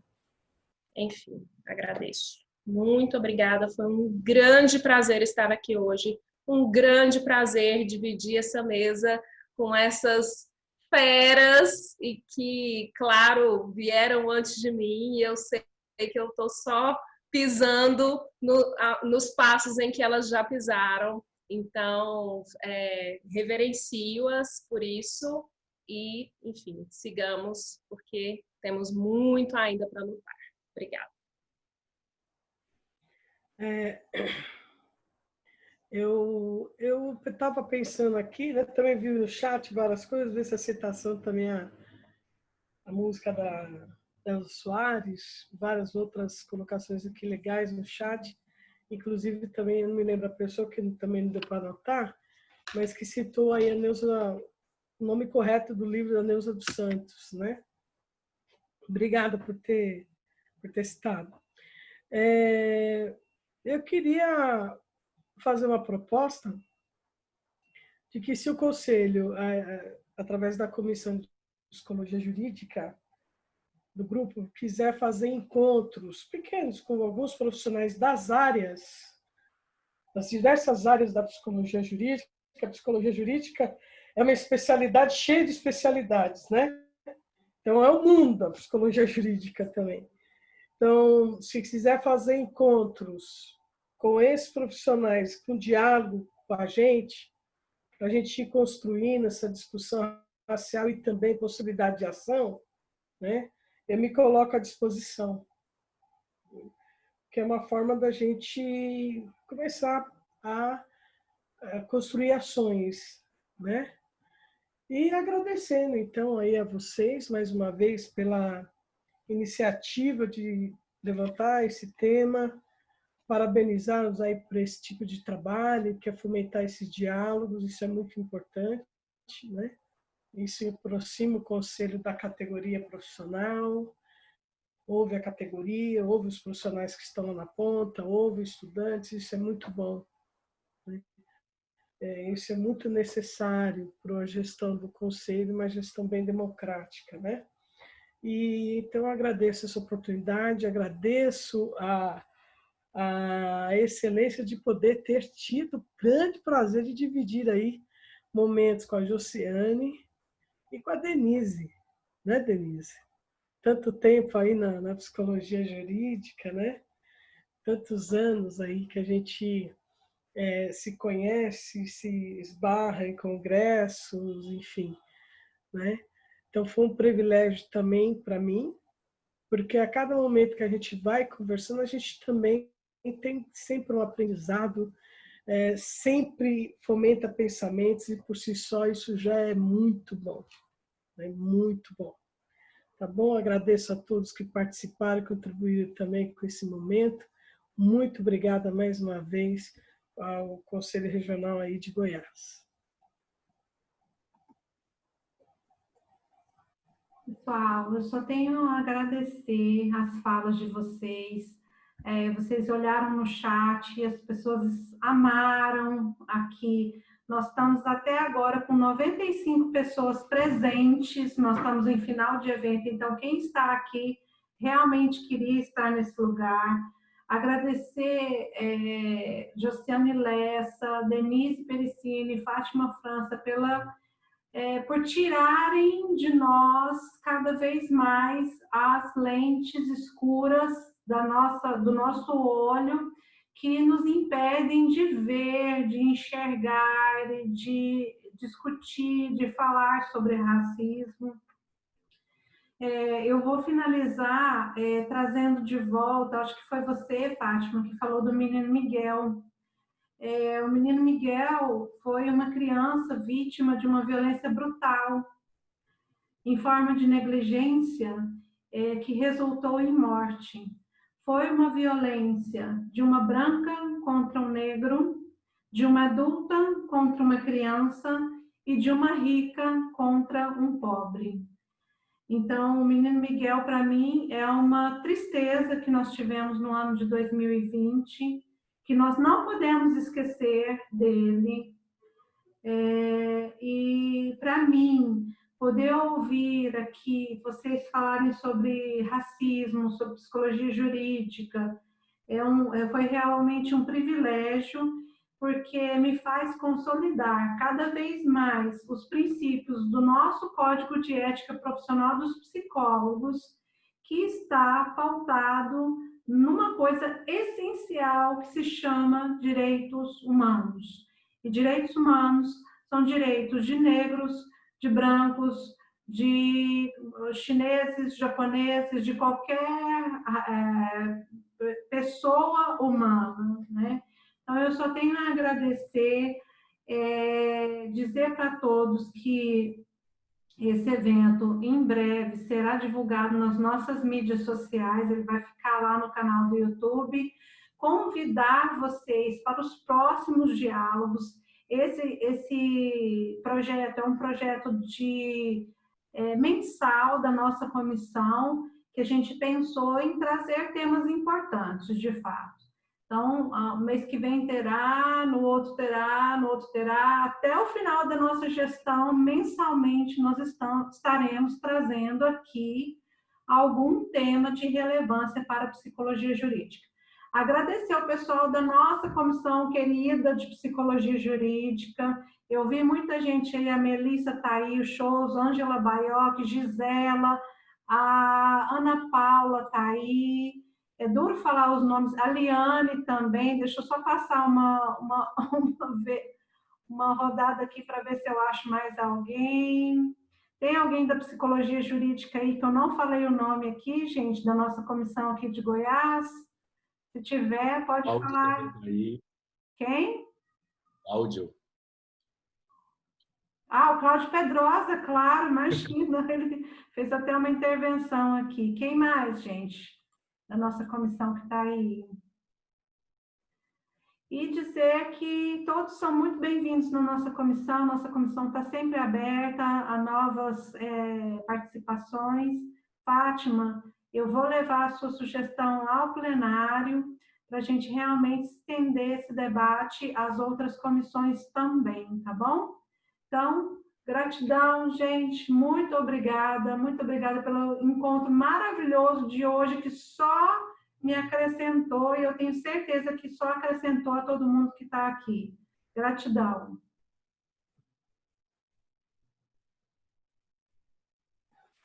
Enfim, agradeço. Muito obrigada, foi um grande prazer estar aqui hoje, um grande prazer dividir essa mesa com essas feras e que, claro, vieram antes de mim, e eu sei que eu estou só pisando nos passos em que elas já pisaram. Então, reverencio-as por isso e, enfim, sigamos, porque temos muito ainda para lutar. Obrigada. Eu estava pensando aqui, né, também vi no chat várias coisas, vi essa citação também, a música da Elza Soares, várias outras colocações aqui legais no chat, inclusive também, eu não me lembro a pessoa que também não deu para anotar, mas que citou aí a Neuza, o nome correto do livro da Neuza dos Santos, né? Obrigada por ter citado. Eu queria fazer uma proposta de que, se o Conselho, através da Comissão de Psicologia Jurídica do grupo, quiser fazer encontros pequenos com alguns profissionais das diversas áreas da psicologia jurídica. A psicologia jurídica é uma especialidade cheia de especialidades, né? Então, é o mundo da psicologia jurídica também. Então, se quiser fazer encontros com esses profissionais, com diálogo com a gente, para a gente ir construindo essa discussão racial e também possibilidade de ação, né? Eu me coloco à disposição, que é uma forma da gente começar a construir ações, né? E agradecendo, então, aí a vocês, mais uma vez, pela iniciativa de levantar esse tema, parabenizá-los aí por esse tipo de trabalho, que é fomentar esses diálogos, isso é muito importante, né? Isso aproxima o conselho da categoria profissional, ouve a categoria, ouve os profissionais que estão lá na ponta, ouve estudantes, isso é muito bom, né? Isso é muito necessário para a gestão do conselho, uma gestão bem democrática, né? E, então, eu agradeço essa oportunidade, agradeço a excelência de poder ter tido o grande prazer de dividir aí momentos com a Josiane e com a Denise, né, Denise? Tanto tempo aí na psicologia jurídica, né? Tantos anos aí que a gente se conhece, se esbarra em congressos, enfim, né? Então, foi um privilégio também para mim, porque a cada momento que a gente vai conversando, a gente também tem sempre um aprendizado, sempre fomenta pensamentos, e por si só isso já é muito bom, né? Muito bom. Tá bom? Agradeço a todos que participaram, contribuíram também com esse momento. Muito obrigada mais uma vez ao Conselho Regional aí de Goiás. Pessoal, eu só tenho a agradecer as falas de vocês. Vocês olharam no chat, as pessoas amaram aqui. Nós estamos até agora com 95 pessoas presentes, nós estamos em final de evento, então quem está aqui realmente queria estar nesse lugar. Agradecer Josiane Lessa, Denise Pericini, Fátima França por tirarem de nós cada vez mais as lentes escuras do nosso olho, que nos impedem de ver, de enxergar, de discutir, de falar sobre racismo. Eu vou finalizar trazendo de volta, acho que foi você, Fátima, que falou do menino Miguel. O menino Miguel foi uma criança vítima de uma violência brutal, em forma de negligência, que resultou em morte. Foi uma violência de uma branca contra um negro, de uma adulta contra uma criança e de uma rica contra um pobre. Então, o menino Miguel, para mim, é uma tristeza que nós tivemos no ano de 2020, que nós não podemos esquecer dele. E, para mim, poder ouvir aqui vocês falarem sobre racismo, sobre psicologia jurídica, foi realmente um privilégio, porque me faz consolidar cada vez mais os princípios do nosso Código de Ética Profissional dos Psicólogos, que está pautado numa coisa essencial que se chama direitos humanos. E direitos humanos são direitos de negros, de brancos, de chineses, japoneses, de qualquer pessoa humana, né? Então, eu só tenho a agradecer, dizer para todos que esse evento, em breve, será divulgado nas nossas mídias sociais, ele vai ficar lá no canal do YouTube. Convidar vocês para os próximos diálogos. Esse projeto é um projeto mensal da nossa comissão, que a gente pensou em trazer temas importantes, de fato. Então, no mês que vem terá, no outro terá, no outro terá. Até o final da nossa gestão, mensalmente, nós estaremos trazendo aqui algum tema de relevância para a psicologia jurídica. Agradecer ao pessoal da nossa comissão querida de psicologia jurídica. Eu vi muita gente aí, a Melissa está aí, o Shows, Ângela Baioc, Gisela, a Ana Paula está aí. É duro falar os nomes, a Liane também. Deixa eu só passar uma rodada aqui para ver se eu acho mais alguém. Tem alguém da psicologia jurídica aí que eu não falei o nome aqui, gente, da nossa comissão aqui de Goiás? Se tiver, pode Cláudio falar. Aí. Quem? Áudio. O Cláudio Pedrosa, claro, imagina, ele fez até uma intervenção aqui. Quem mais, gente, da nossa comissão que está aí? E dizer que todos são muito bem-vindos na nossa comissão está sempre aberta a novas participações. Fátima, eu vou levar a sua sugestão ao plenário para a gente realmente estender esse debate às outras comissões também, tá bom? Então, gratidão, gente, muito obrigada pelo encontro maravilhoso de hoje, que só me acrescentou, e eu tenho certeza que só acrescentou a todo mundo que está aqui. Gratidão.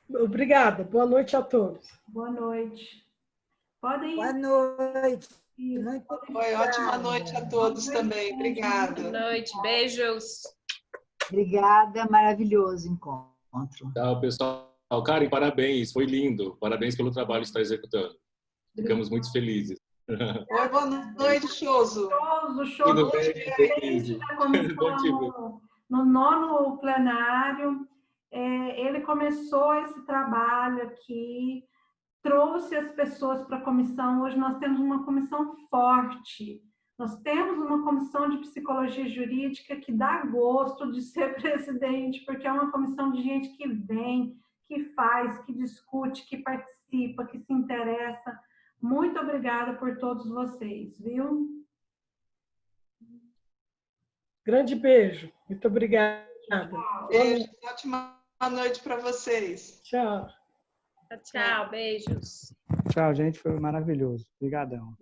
Obrigada. Boa noite a todos. Boa noite. Podem ir. Boa noite. Foi ótima noite a todos também. Obrigada. Boa noite, beijos. Obrigada, maravilhoso encontro. Tchau, pessoal. Karen, parabéns, foi lindo. Parabéns pelo trabalho que está executando. Ficamos muito felizes. Oi, boa noite, Choso. Tudo bem, Denise? No 9º plenário, ele começou esse trabalho aqui, trouxe as pessoas para a comissão. Hoje nós temos uma comissão forte. Nós temos uma comissão de psicologia jurídica que dá gosto de ser presidente, porque é uma comissão de gente que vem, que faz, que discute, que participa, que se interessa. Muito obrigada por todos vocês, viu? Grande beijo. Muito obrigada. Beijo. Ótima noite para vocês. Tchau. Tchau, beijos. Tchau, gente. Foi maravilhoso. Obrigadão.